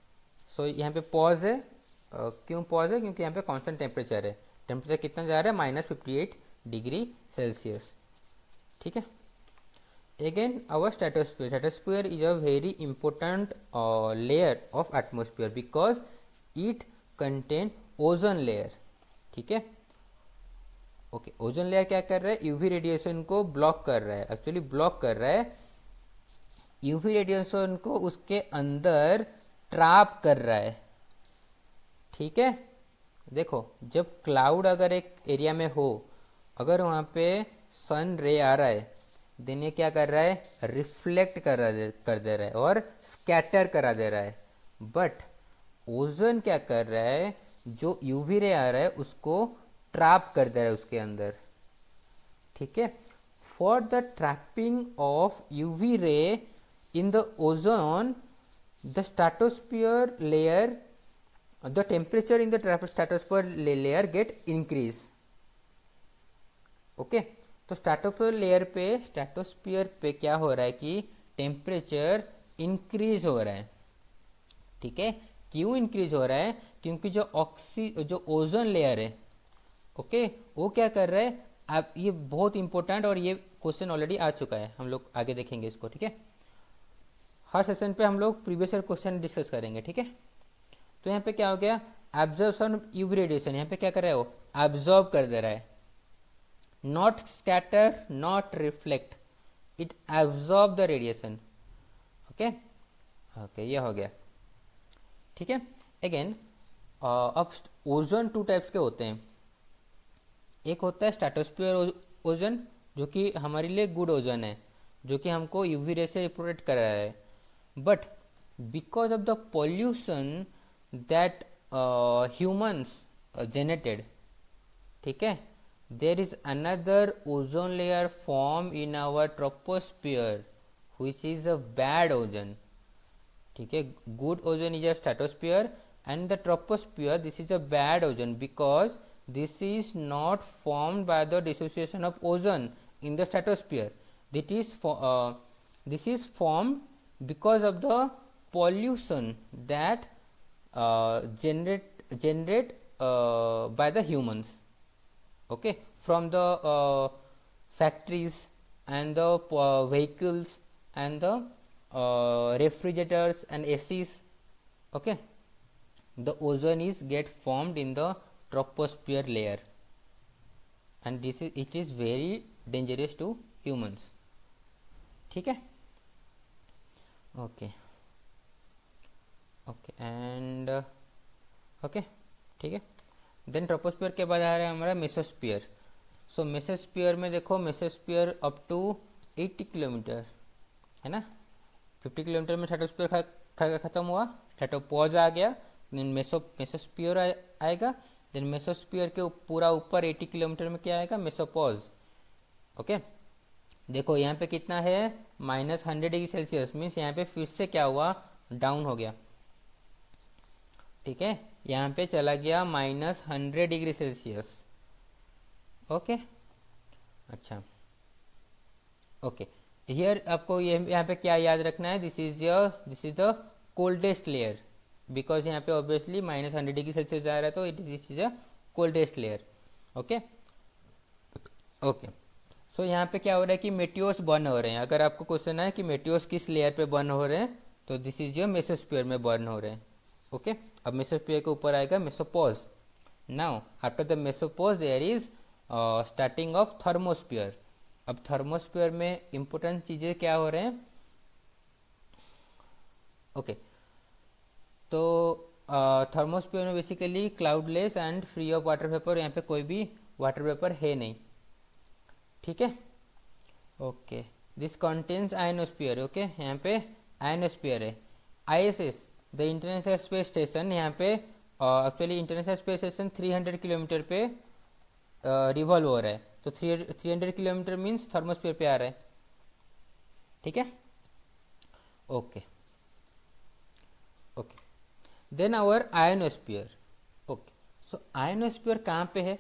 सो यहाँ पे पॉज है. क्यों पॉज है, क्योंकि यहाँ पे कांस्टेंट टेम्परेचर है. टेम्परेचर कितना जा रहा है, -58 डिग्री सेल्सियस. ठीक है. Again our stratosphere is a very important layer of atmosphere because it contain ozone layer. ठीक है. ओके, ओजोन लेयर क्या कर रहा है, यूवी रेडिएशन को ब्लॉक कर रहा है. एक्चुअली ब्लॉक कर रहा है, यूवी रेडिएशन को उसके अंदर ट्रैप कर रहा है. ठीक है. देखो जब क्लाउड अगर एक एरिया में हो, अगर वहाँ पे सन रे आ रहा है, देन ये क्या कर रहा है, रिफ्लेक्ट कर दे रहा है और स्कैटर करा दे रहा है. बट ओजोन क्या कर रहा है, जो यूवी रे आ रहा है उसको ट्रैप कर दे रहा है उसके अंदर. ठीक है. For the trapping of UV ray in the ozone, the stratosphere layer, the temperature in the stratosphere layer gate increase. Okay, तो स्ट्रेटोस्फियर पे क्या हो रहा है कि टेम्परेचर इंक्रीज हो रहा है. ठीक है. क्यों इंक्रीज हो रहा है, क्योंकि जो ओजोन लेयर है, ओके, वो क्या कर रहा है. अब ये बहुत इंपॉर्टेंट और ये क्वेश्चन ऑलरेडी आ चुका है, हम लोग आगे देखेंगे इसको. ठीक है. हर सेशन पे हम लोग प्रीवियस ईयर क्वेश्चन डिस्कस करेंगे. ठीक है. तो यहाँ पे क्या हो गया, एब्जॉर्प्शन यूवी रेडिएशन. यहाँ पे क्या कर रहा है, वो एब्जॉर्ब कर दे रहा है. Not scatter, not reflect, it absorb the radiation. Okay. Okay, ये हो गया. ठीक है. अगेन अब ओजोन 2 टाइप्स के होते हैं. एक होता है स्ट्रेटोस्फियर ओजोन, जो कि हमारे लिए गुड ओजोन है, जो कि हमको यूवी रे से प्रोटेक्ट कर रहा है. But because of the pollution that humans generated, ठीक है, there is another ozone layer formed in our troposphere which is a bad ozone. ठीक है. good ozone is a stratosphere and the troposphere, this is a bad ozone because this is not formed by the dissociation of ozone in the stratosphere. This is formed because of the pollution that generate by the humans. Okay, from the factories and the vehicles and the refrigerators and ACs. Okay, the ozone is get formed in the troposphere layer and it is very dangerous to humans. ठीक है. Okay and okay, ठीक है. Then troposphere के बाद आ रहा है हमारा mesosphere. सो mesosphere में देखो, मेसोस्फियर अप टू 80 किलोमीटर है ना. 50 किलोमीटर में स्ट्रेटोस्फियर खत्म हुआ, स्ट्रेटोपॉज आ गया, देन मेसोस्फियर आएगा. देन मेसोस्फियर के पूरा ऊपर 80 किलोमीटर में क्या आएगा, मेसोपॉज. ओके. देखो यहाँ पे कितना है, -100 डिग्री सेल्सियस. मीन्स यहाँ पे फिर से क्या हुआ, डाउन हो गया. ठीक है. यहाँ पे चला गया -100 डिग्री सेल्सियस. ओके. अच्छा. ओके, हियर आपको ये यहाँ पे क्या याद रखना है, this is the coldest layer. Because यहाँ पे ऑब्वियसली -100 डिग्री सेल्सियस जा रहा है, तो this is a coldest layer. Okay okay, so यहाँ पे क्या हो रहा है कि मेटियोर्स बर्न हो रहे हैं। अगर आपको क्वेश्चन है कि मेटियोर्स किस लेयर पे बर्न हो रहे हैं, तो दिस इज योर मेसोस्फीयर में बर्न हो रहे हैं। ओके, अब मेसोस्फीयर के ऊपर आएगा mesopause. Now after the mesopause there is starting of thermosphere. अब थर्मोस्फीयर में इंपॉर्टेंट चीज़ें क्या हो रहे हैं? ओके, तो थर्मोस्फीयर में basically cloudless and free of water vapour, यहाँ पे कोई भी वाटर वेपर है नहीं। ठीक है, okay, this contains ionosphere. Okay, यहाँ पे आयनोस्फीयर है। ISS, the international space station, यहाँ पे actually international space station 300 kilometre पे रिवॉल्व हो रहा है, तो 300 किलोमीटर मीन्स थर्मोस्फीयर पे आ रहा है। ठीक है, okay okay, then our ionosphere. Okay, so ionosphere कहाँ पे है?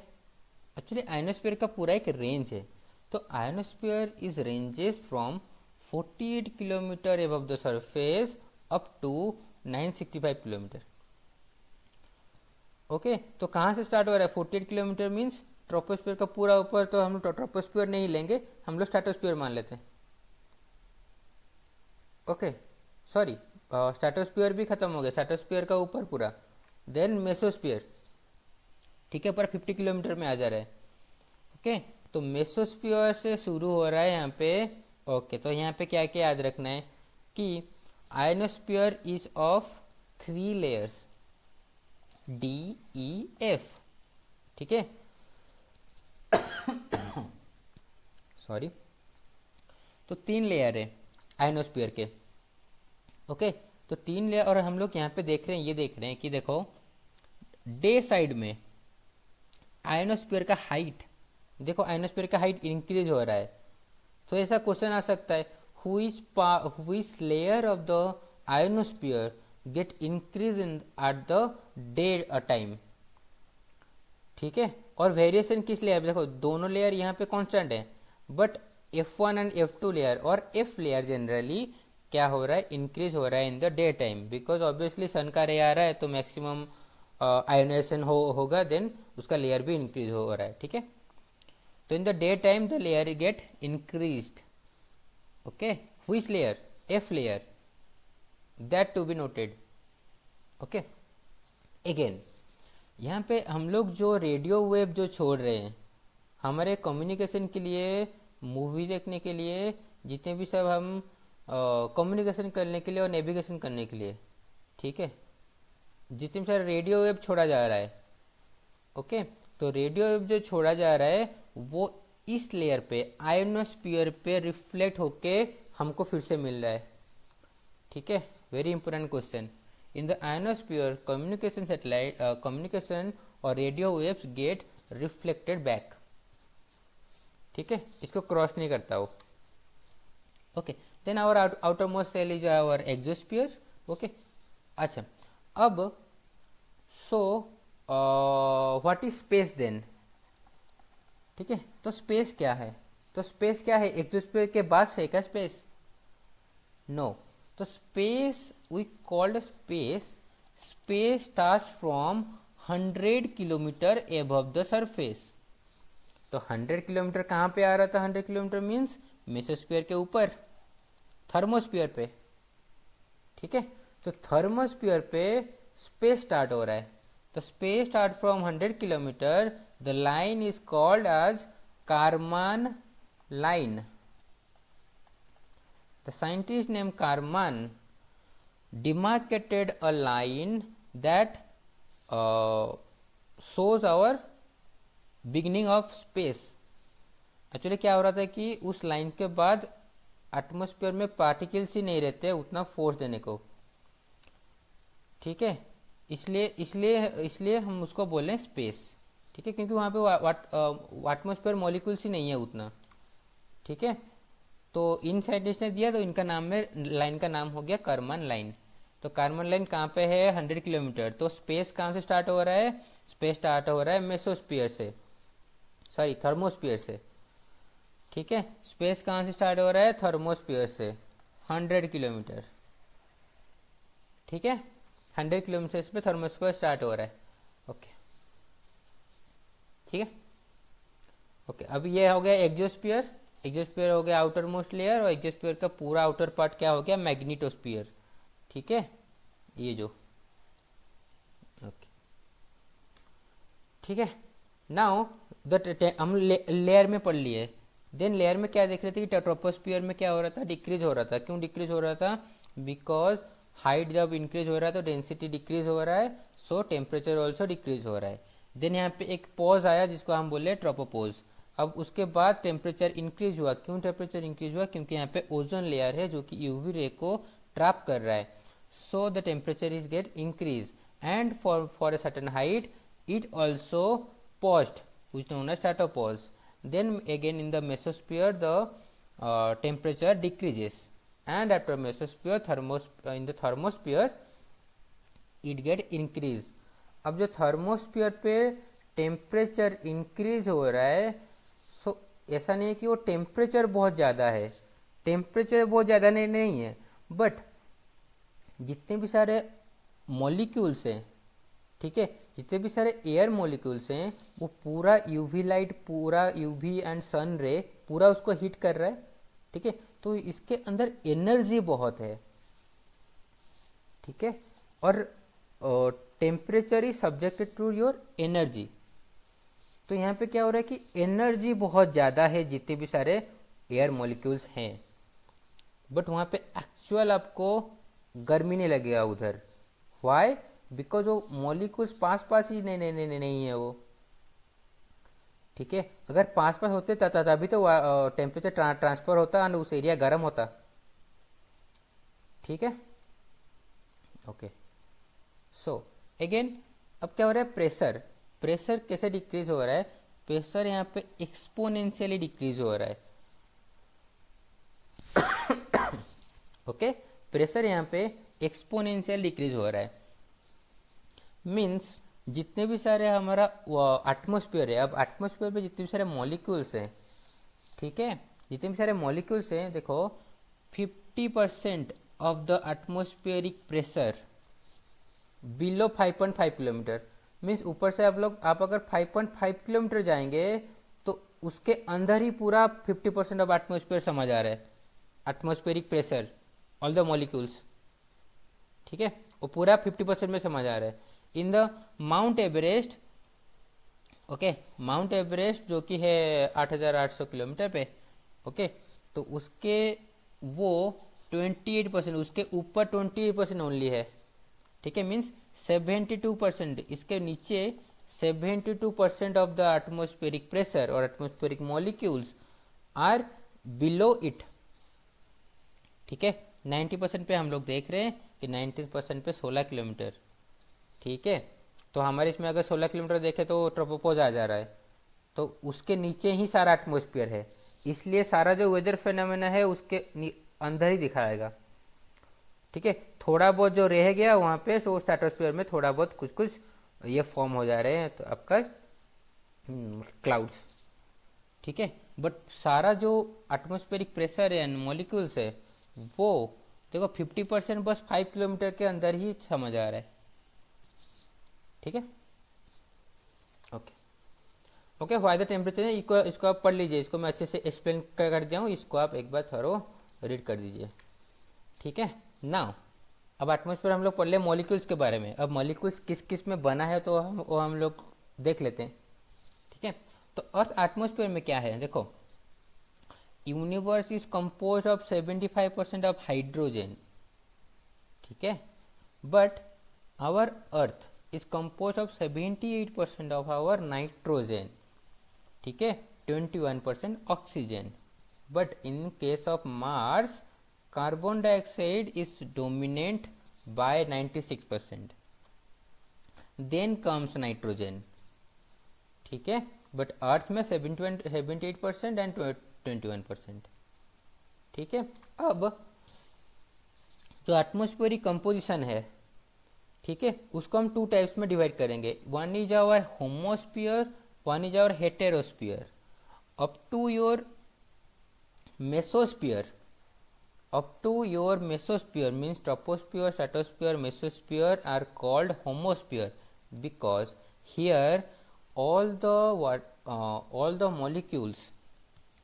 एक्चुअली आयनोस्फीयर का पूरा एक रेंज है। तो ionosphere is ranges from 48 kilometre above the surface up to 965 kilometre. Okay, तो कहाँ से स्टार्ट हो रहा है? 48 किलोमीटर मीन्स ट्रोपोस्फीयर का पूरा ऊपर, तो हम लोग ट्रोपोस्फीयर नहीं लेंगे, हम लोग स्ट्रेटोस्फीयर मान लेते हैं। ओके, सॉरी, स्ट्रेटोस्फीयर भी खत्म हो गया, स्ट्रेटोस्फीयर का ऊपर पूरा। देन मेसोस्फीयर, ठीक है, पर 50 किलोमीटर में आ जा रहा है। ओके, तो मेसोस्फीयर से शुरू हो रहा है यहाँ पे। ओके, तो यहाँ पे क्या क्या याद रखना है कि ionosphere is of 3 layers, D E F. ठीक है, सॉरी, तो 3 लेयर है आयनोस्फीयर के। ओके, तो 3 लेयर, और हम लोग यहाँ पे देख रहे हैं, ये देख रहे हैं कि देखो डे साइड में आयनोस्फीयर का हाइट, देखो आयनोस्फीयर का हाइट इंक्रीज हो रहा है। तो ऐसा क्वेश्चन आ सकता है, who is layer of the ionosphere gate increase in at the day time. ठीक है, और वेरिएशन किस लेयर? देखो दोनों लेयर यहाँ पे कांस्टेंट है, but F1 and F2 layer और F लेयर जनरली क्या हो रहा है? इंक्रीज हो रहा है in the daytime, because obviously sun का रे आ रहा है, तो मैक्सिमम आयोनाइजेशन होगा, देन उसका लेयर भी इंक्रीज हो रहा है। ठीक है, तो in the daytime the layer get increased. Okay, which layer? F layer, that to be noted. Okay, again यहाँ पे हम लोग जो रेडियो वेव जो छोड़ रहे हैं हमारे कम्युनिकेशन के लिए, मूवी देखने के लिए, जितने भी सब हम कम्युनिकेशन करने के लिए और नेविगेशन करने के लिए, ठीक है, जितने भी सारे रेडियो वेव छोड़ा जा रहा है। ओके, तो रेडियो वेव जो छोड़ा जा रहा है वो इस लेयर पे, आयोनोस्फीयर पे रिफ्लेक्ट होके हमको फिर से मिल रहा है। ठीक है, very important question. In the ionosphere communication satellite communication और radio waves get reflected back. ठीक है, इसको क्रॉस नहीं करता वो। Okay, then our outermost shell is our exosphere. Okay, अच्छा, अब so what is space then? ठीक है, तो स्पेस क्या है? तो स्पेस क्या है? एक्सोस्फीयर के बाद से क्या स्पेस? नो, तो space we called space, space starts from 100 kilometre above the surface. तो 100 किलोमीटर कहाँ पे आ रहा था? 100 किलोमीटर मीन्स मेसोस्फीयर के ऊपर, थर्मोस्फीयर पे। ठीक है, तो थर्मोस्फीयर पे स्पेस स्टार्ट हो रहा है, तो space start from 100 kilometre, the line is called as Karman line. The scientist named Karman demarcated a line that shows our beginning of space. Actually क्या हो रहा था कि उस लाइन के बाद एटमॉस्फेयर में पार्टिकल्स ही नहीं रहते उतना फोर्स देने को। ठीक है, इसलिए इसलिए इसलिए हम उसको बोल रहे हैं स्पेस। ठीक है, क्योंकि वहाँ पे एटमॉस्फेयर मॉलिक्यूल्स ही नहीं है उतना। ठीक है, तो इन साइंटिस्ट ने दिया, तो इनका नाम में लाइन का नाम हो गया कारमान लाइन। तो कारमान लाइन कहाँ पे है? 100 किलोमीटर। तो स्पेस कहाँ से स्टार्ट हो रहा है? स्पेस स्टार्ट हो रहा है मेसोस्फीयर से, सॉरी थर्मोस्फीयर से। ठीक है, स्पेस कहाँ से स्टार्ट हो रहा है? थर्मोस्फीयर से, 100 किलोमीटर। ठीक है, 100 किलोमीटर पे थर्मोस्फीयर स्टार्ट हो रहा है। ओके, ठीक है। ओके, अब ये हो गया एक्सोस्फीयर। एक्सोस्फीयर हो गया आउटर मोस्ट लेयर, और एक्सोस्फीयर का पूरा आउटर पार्ट क्या हो गया, मैग्नेटोस्फीयर। ठीक है, ये जो, ओके, ठीक है। नाउ हम लेयर में पढ़ लिए। देन लेयर में क्या देख रहे थे कि ट्रोपोस्फियर में क्या हो रहा था, डिक्रीज हो रहा था। क्यों डिक्रीज हो रहा था, बिकॉज हाइट जब इंक्रीज हो रहा है तो डेंसिटी डिक्रीज हो रहा है, सो टेम्परेचर ऑल्सो डिक्रीज हो रहा है। देन यहाँ पे एक पॉज आया जिसको हम बोले ट्रोपोपोज। अब उसके बाद टेम्परेचर इंक्रीज हुआ। क्यों टेम्परेचर इंक्रीज हुआ, क्योंकि यहाँ पे ओजोन लेयर है जो कि यूवी रे को ट्रैप कर रहा है, so the temperature is get increase, and for a certain height it also paused, which known as stratopause. Then again in the mesosphere the temperature decreases, and after mesosphere in the thermosphere it get increase. अब जो thermosphere पे temperature increase हो रहा है, सो ऐसा नहीं है कि वो टेम्परेचर बहुत ज़्यादा है, टेम्परेचर बहुत ज़्यादा नहीं है, बट जितने भी सारे मॉलिक्यूल्स हैं, ठीक है, जितने भी सारे एयर मॉलिक्यूल्स हैं वो पूरा यूवी लाइट, पूरा यूवी एंड सन रे पूरा उसको हीट कर रहा है। ठीक है, तो इसके अंदर एनर्जी बहुत है। ठीक है, और temperature is subjected to your energy. तो यहाँ पे क्या हो रहा है कि एनर्जी बहुत ज़्यादा है जितने भी सारे एयर मॉलिक्यूल्स हैं, बट वहाँ पे एक्चुअल आपको गर्मी नहीं लगेगा उधर। वाई, बिकॉज वो मॉलिक्यूल्स पास पास ही नहीं है वो। ठीक है, अगर पास पास होते तभी तो टेम्परेचर ट्रांसफर होता और उस एरिया गर्म होता। ठीक है, ओके। सो अगेन अब क्या हो रहा है, प्रेशर। प्रेशर कैसे डिक्रीज हो रहा है, प्रेशर यहाँ पे एक्सपोनेंशियली डिक्रीज हो रहा है। ओके, प्रेशर यहाँ पे एक्सपोनेंशियल डिक्रीज हो रहा है। मीन्स जितने भी सारे हमारा एटमॉस्फेयर है, अब एटमॉस्फेयर पे जितने भी सारे मॉलिक्यूल्स हैं, ठीक है, जितने भी सारे मॉलिक्यूल्स हैं, देखो 50% of the atmospheric pressure below 5.5 kilometre. Means ऊपर से आप अगर 5.5 किलोमीटर जाएंगे तो उसके अंदर ही पूरा 50% ऑफ एटमॉस्फेयर समझ आ रहा है, atmospheric pressure all the molecules. ठीक है, वो पूरा 50% में समझ आ रहा है। In the mount Everest, okay, mount Everest जो कि है 8,800 किलोमीटर पे, ओके, तो उसके वो 28%, उसके ऊपर 28% ओनली है। ठीक है, मीन्स 72%, इसके नीचे 72% ऑफ द एटमॉस्फेरिक प्रेशर और atmospheric molecules are below it. ठीक है, 90% पे हम लोग देख रहे हैं कि 90% पे 16 किलोमीटर। ठीक है, तो हमारे इसमें अगर 16 किलोमीटर देखें तो ट्रोपोपोज आ जा रहा है, तो उसके नीचे ही सारा एटमॉस्फेयर है, इसलिए सारा जो वेदर फेनोमेना है उसके अंदर ही दिखाएगा। ठीक है, थोड़ा बहुत जो रह गया वहाँ पे, तो स्ट्रेटोस्फीयर में थोड़ा बहुत कुछ कुछ ये फॉर्म हो जा रहे हैं, तो आपका क्लाउड्स। ठीक है, बट सारा जो एटमॉस्फेरिक प्रेशर है एंड मॉलिक्यूल्स है वो देखो 50% बस 5 किलोमीटर के अंदर ही समझ आ रहा है। ठीक है, okay, okay, why the temperature, इसको आप पढ़ लीजिए, इसको मैं अच्छे से एक्सप्लेन कर दिया हूँ, इसको आप एक बार थोड़ा रीड कर दीजिए। ठीक है, नाउ अब एटमॉस्फेयर हम लोग पढ़ ले मॉलिक्यूल्स के बारे में। अब मॉलिक्यूल्स किस किस में बना है तो हम लोग देख लेते हैं। ठीक है, तो अर्थ एटमॉस्फेयर में क्या है, देखो, universe is compose of 75% of hydrogen. ठीक है, but our earth is compose of 78% of our nitrogen. ठीक है, 21% oxygen, but in case of Mars carbon dioxide is dominant by 96%, then comes nitrogen. ठीक है, बट अर्थ में 78% and 21%। ठीक है, अब जो एटमॉस्फेरिक कंपोजिशन है, ठीक है, उसको हम 2 टाइप्स में डिवाइड करेंगे। One is our homosphere, one is our heterosphere. Up to your mesosphere, up to your mesosphere means troposphere, stratosphere, mesosphere are called homosphere because here all the molecules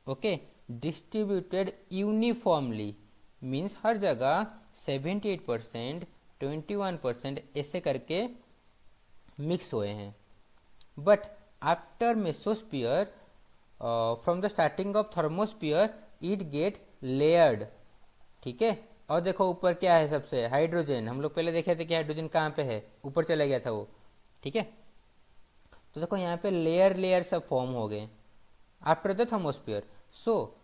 okay distributed uniformly means हर जगह 78% 21% ऐसे करके mix हुए हैं. But after mesosphere from the starting of thermosphere it get layered. ठीक है. और देखो ऊपर क्या है, सबसे हाइड्रोजन. हम लोग पहले देखे थे कि हाइड्रोजन कहाँ पे है, ऊपर चला गया था वो. ठीक है. तो देखो यहाँ पे लेयर लेयर सब फॉर्म हो गए after the thermosphere. So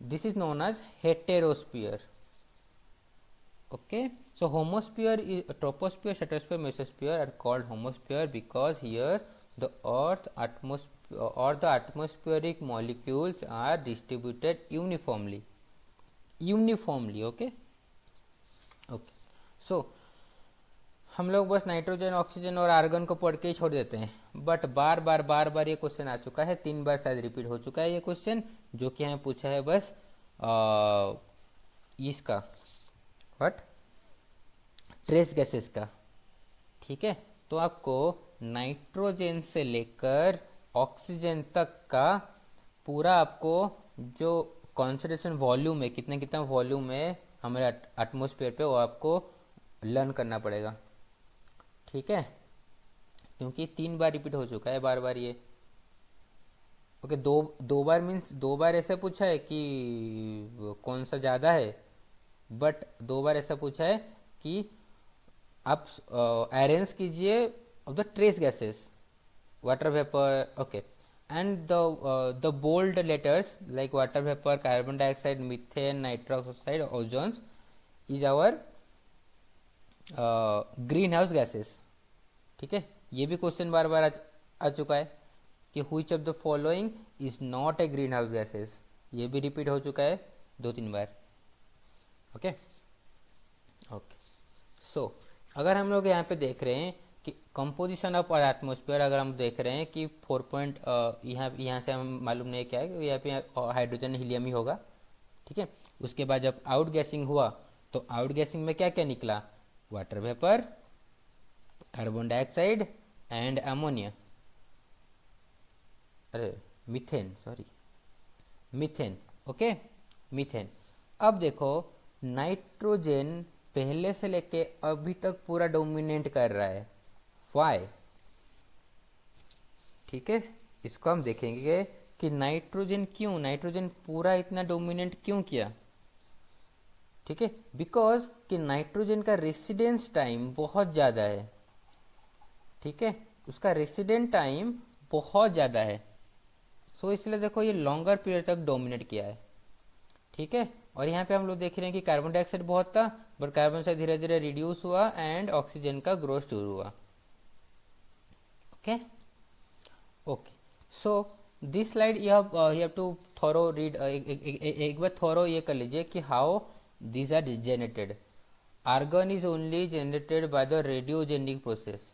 this is known as heterosphere. Okay, so homosphere is troposphere, stratosphere, mesosphere are called homosphere because here the earth atmosphere or the atmospheric molecules are distributed uniformly. Okay. So हम लोग बस nitrogen, oxygen और argon को पढ़ के ही छोड़ देते हैं. बट बार बार ये क्वेश्चन आ चुका है, 3 बार शायद रिपीट हो चुका है ये क्वेश्चन, जो कि हमें पूछा है बस इसका व्हाट ट्रेस गैसेस का. ठीक है. तो आपको नाइट्रोजन से लेकर ऑक्सीजन तक का पूरा आपको जो कॉन्सेंट्रेशन वॉल्यूम है, कितना कितना वॉल्यूम है हमारे एटमॉस्फेयर पे, वो आपको लर्न करना पड़ेगा. ठीक है. क्योंकि 3 बार रिपीट हो चुका है बार बार ये. ओके. दो बार मीन्स 2 बार ऐसा पूछा है कि कौन सा ज़्यादा है, बट 2 बार ऐसा पूछा है कि आप अरेंज कीजिए of the trace gases, water vapour. Okay. And the bold letters like water vapour, carbon dioxide, methane, nitrous oxide, ozones is our greenhouse gases. ठीक है. ये भी क्वेश्चन बार बार आ चुका है कि which of the following is not A green house gases. ये भी repeat हो चुका है 2-3 बार. ओके. सो अगर हम लोग यहाँ पे देख रहे हैं कि कंपोजिशन ऑफ एटमॉस्फेयर, अगर हम देख रहे हैं कि 4 पॉइंट यहाँ से हम मालूम नहीं क्या है कि यहाँ पे हाइड्रोजन हीलियम ही होगा. ठीक है. उसके बाद जब आउट गैसिंग हुआ तो आउट गैसिंग में क्या क्या निकला, water vapour, carbon dioxide and ammonia, अरे methane, sorry methane. Okay. Methane. अब देखो नाइट्रोजन पहले से लेके अभी तक पूरा डोमिनेट कर रहा है. वाई? ठीक है. इसको हम देखेंगे कि नाइट्रोजन पूरा इतना डोमिनेट क्यों किया. ठीक है. बिकॉज कि नाइट्रोजन का रेसिडेंस टाइम बहुत ज़्यादा है. ठीक है. उसका रेसिडेंट टाइम बहुत ज़्यादा है. सो इसलिए देखो ये लॉन्गर पीरियड तक डोमिनेट किया है. ठीक है. और यहाँ पे हम लोग देख रहे हैं कि कार्बन डाइऑक्साइड बहुत था, बट कार्बन डाइऑक्साइड धीरे धीरे रिड्यूस हुआ एंड ऑक्सीजन का ग्रोथ शुरू हुआ. Okay. So this slide you have to thorough read. एक बार थॉरो ये कर लीजिए कि how these are generated. Argon is only generated by the radiogenic process.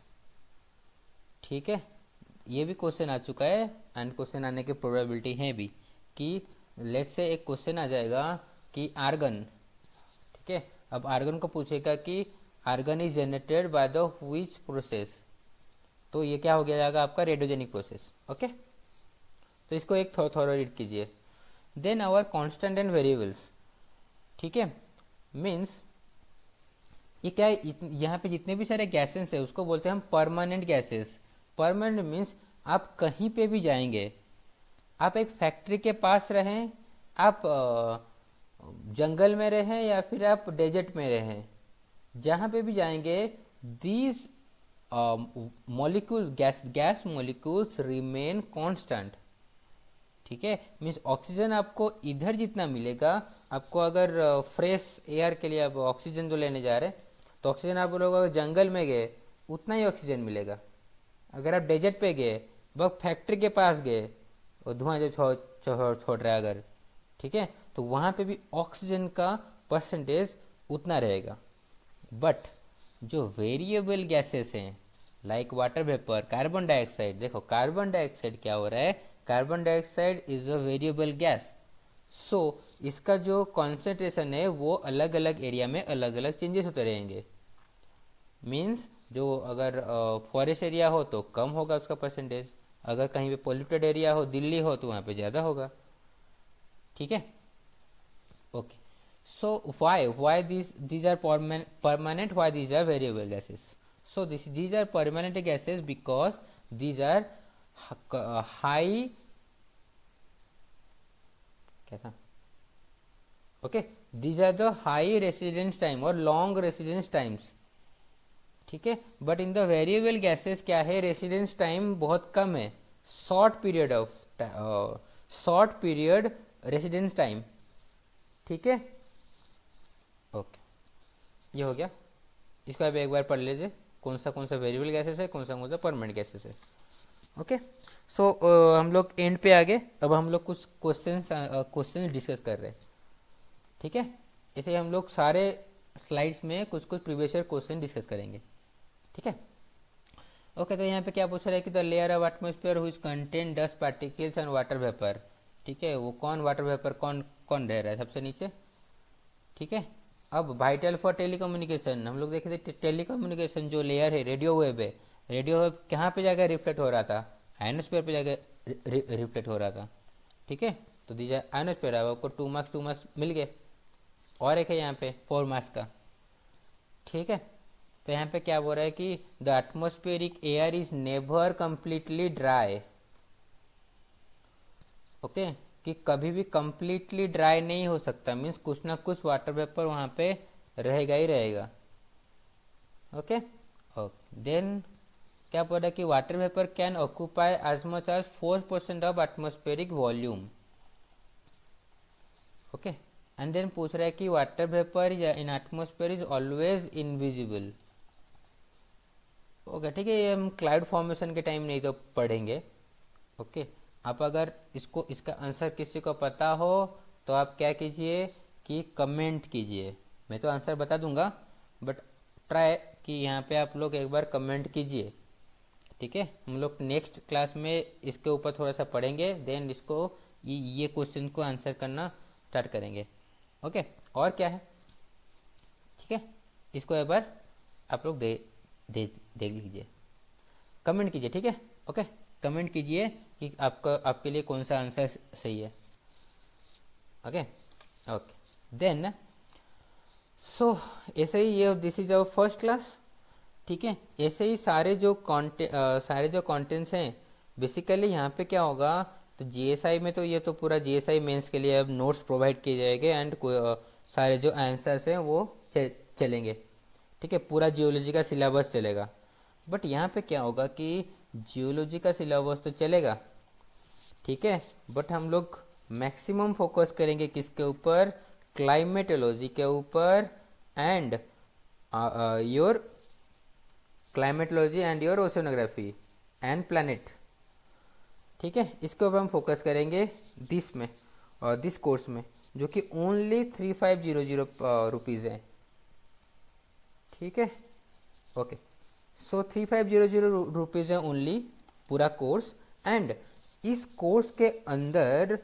ठीक है. ये भी क्वेश्चन आ चुका है एंड क्वेश्चन आने की प्रोबेबिलिटी है भी कि लेट से एक क्वेश्चन आ जाएगा कि आर्गन. ठीक है. अब आर्गन को पूछेगा कि argon is generated by the which process, तो ये क्या हो गया जाएगा आपका रेडियोजेनिक प्रोसेस. ओके. तो इसको एक थोड़ा रीड कीजिए. Then our constant and variables. ठीक है. मीन्स ये क्या है, यहाँ पे जितने भी सारे गैसेस है उसको बोलते हैं हम परमानेंट गैसेस. परमानेंट मीन्स आप कहीं पे भी जाएंगे, आप एक फैक्ट्री के पास रहें, आप जंगल में रहें या फिर आप डेजर्ट में रहें, जहाँ पे भी जाएंगे these molecule gas molecules remain constant. ठीक है. मीन्स ऑक्सीजन आपको इधर जितना मिलेगा, आपको अगर फ्रेश एयर के लिए आप ऑक्सीजन जो लेने जा रहे हैं तो ऑक्सीजन आप लोग अगर जंगल में गए उतना ही ऑक्सीजन मिलेगा. अगर आप डेजर्ट पे गए, बस फैक्ट्री के पास गए और धुआं जो छोड़ रहा है अगर, ठीक है, तो वहाँ पे भी ऑक्सीजन का परसेंटेज उतना रहेगा. बट जो वेरिएबल गैसेस हैं like water vapour, carbon dioxide, देखो कार्बन डाइऑक्साइड क्या हो रहा है, carbon dioxide is a variable gas. So इसका जो कॉन्सेंट्रेशन है वो अलग अलग एरिया में अलग अलग चेंजेस होते रहेंगे। मीन्स जो अगर फॉरेस्ट एरिया हो तो कम होगा उसका परसेंटेज, अगर कहीं पे पोल्यूटेड एरिया हो, दिल्ली हो, तो वहाँ पे ज़्यादा होगा। ठीक है, okay. So why these are permanent, why these are variable gases? So these are permanent gases because these are high, कैसा, okay, these are the high residence time और long residence times। ठीक है, but in the variable gases क्या है, residence time बहुत कम है, short period of short period residence time. ठीक है, ओके, ये हो गया। इसको आप एक बार पढ़ लीजिए, कौन सा वेरिएबल गैसेस है, कौन सा परमानेंट गैसेस है। ओके, सो हम लोग एंड पे आ गए। अब हम लोग कुछ क्वेश्चन डिस्कस कर रहे हैं। ठीक है, ऐसे हम लोग सारे स्लाइड्स में कुछ कुछ प्रीवियस ईयर क्वेश्चन डिस्कस करेंगे। ठीक है, ओके। तो यहाँ पे क्या पूछ रहा है कि द लेयर ऑफ एटमोस्फेयर हुई contain dust particles and water vapour. ठीक है, वो कौन वाटर वेपर कौन कौन रह रहा है सबसे नीचे। ठीक है, अब वाइटल फॉर टेलीकम्युनिकेशन, हम लोग देखे थे टेलीकम्युनिकेशन जो लेयर है, रेडियो वेव है, रेडियो वेव कहाँ पे जाकर रिफ्लेक्ट हो रहा था, आयनोस्फीयर पे जाकर रिफ्लेक्ट हो रहा था। ठीक है, तो दीजिए आयनोस्फीयर, अब आपको 2 मार्क्स मिल गए। और एक है यहाँ पे 4 मार्क्स का। ठीक है, तो यहाँ पे क्या बोल रहा है कि the atmospheric air is never completely dry. Okay, कि कभी भी कंप्लीटली ड्राई नहीं हो सकता, मीन्स कुछ ना कुछ वाटर वेपर वहाँ पे रहेगा ही रहेगा। ओके, ओके, देन क्या बोल रहा है कि water vapour can occupy as much as 4% of atmospheric volume. Okay, and then पूछ रहा है कि water vapour in atmosphere is always invisible. Okay, ठीक है, ये हम क्लाउड फॉर्मेशन के टाइम नहीं तो पढ़ेंगे। ओके, आप अगर इसका आंसर किसी को पता हो तो आप क्या कीजिए कि कमेंट कीजिए। मैं तो आंसर बता दूंगा, बट ट्राई कि यहाँ पे आप लोग एक बार कमेंट कीजिए। ठीक है, हम लोग नेक्स्ट क्लास में इसके ऊपर थोड़ा सा पढ़ेंगे, देन इसको ये क्वेश्चन को आंसर करना स्टार्ट करेंगे। ओके, और क्या है। ठीक है, इसको एक बार आप लोग देख लीजिए, कमेंट कीजिए। ठीक है, ओके, कमेंट कीजिए कि आपके लिए कौन सा आंसर सही है। ओके, ओके, देन सो ऐसे ही ये this is our first class. ठीक है, ऐसे ही सारे जो कंटेंट्स हैं, बेसिकली यहाँ पे क्या होगा, तो जीएसआई में तो ये तो पूरा जीएसआई मेंस के लिए अब नोट्स प्रोवाइड किए जाएंगे एंड सारे जो आंसर्स हैं वो चलेंगे। ठीक है, पूरा जियोलॉजी का सिलेबस चलेगा। बट यहाँ पे क्या होगा कि जियोलॉजी का सिलेबस तो चलेगा, ठीक है, बट हम लोग मैक्सिमम फोकस करेंगे किसके ऊपर, क्लाइमेटोलॉजी के ऊपर and your climatology and your oceanography and planet. ठीक है, इसके ऊपर हम फोकस करेंगे दिस में और दिस कोर्स में, जो कि ओनली 3500 रुपीज़ है। ठीक है, ओके, सो 3500 रुपीज़ है ओनली पूरा कोर्स। एंड इस कोर्स के अंदर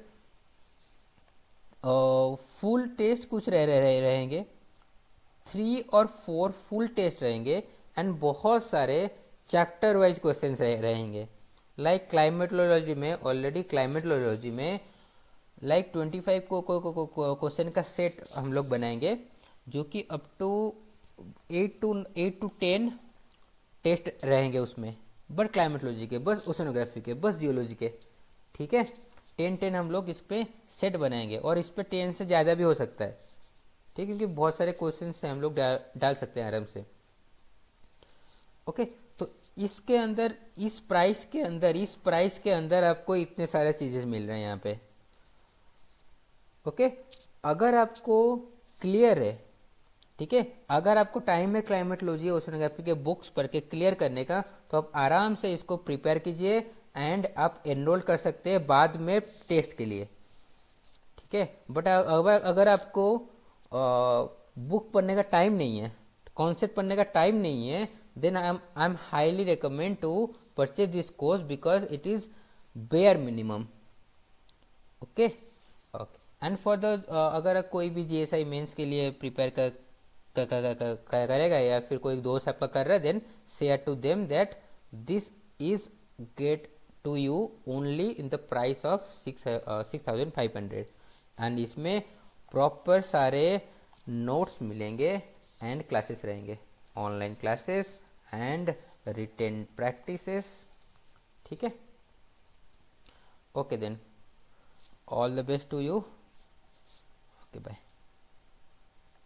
फुल टेस्ट कुछ रहेंगे, 3 और 4 फुल टेस्ट रहेंगे एंड बहुत सारे चैप्टर वाइज क्वेश्चन रहेंगे। लाइक क्लाइमेटोलॉजी में, ऑलरेडी क्लाइमेटोलॉजी में लाइक 25 क्वेश्चन का सेट हम लोग बनाएंगे, जो कि अप टू 8 to 10 टेस्ट रहेंगे उसमें, बट क्लाइमेटोलॉजी के, बस ओशनोग्राफी के, बस जियोलॉजी के। ठीक है, 10 हम लोग इस पर सेट बनाएंगे और इस पर 10 से ज़्यादा भी हो सकता है। ठीक है, क्योंकि बहुत सारे क्वेश्चन से हम लोग डाल सकते हैं आराम से। ओके, तो इसके अंदर इस प्राइस के अंदर आपको इतने सारे चीज़ें मिल रहे हैं यहाँ पे। ओके, अगर आपको क्लियर है, ठीक है, अगर आपको टाइम है क्लाइमेटोलॉजी ओशनोग्राफी के बुक्स पढ़ के क्लियर करने का, तो आप आराम से इसको प्रिपेयर कीजिए एंड आप एनरोल कर सकते हैं बाद में टेस्ट के लिए। ठीक है, बट अगर आपको बुक पढ़ने का टाइम नहीं है, कॉन्सेप्ट पढ़ने का टाइम नहीं है, then I am highly recommend to purchase this course because it is bare minimum. Okay, okay, and for the अगर कोई भी जीएसआई मेंस के लिए प्रिपेयर करेगा या फिर कोई दोस्त आपका कर रहा है, then share to them that this is get to you only in the price of 6500, and इसमें प्रॉपर सारे नोट्स मिलेंगे एंड क्लासेस रहेंगे, online classes and written practices. ठीक है, okay then, all the best to you, okay bye.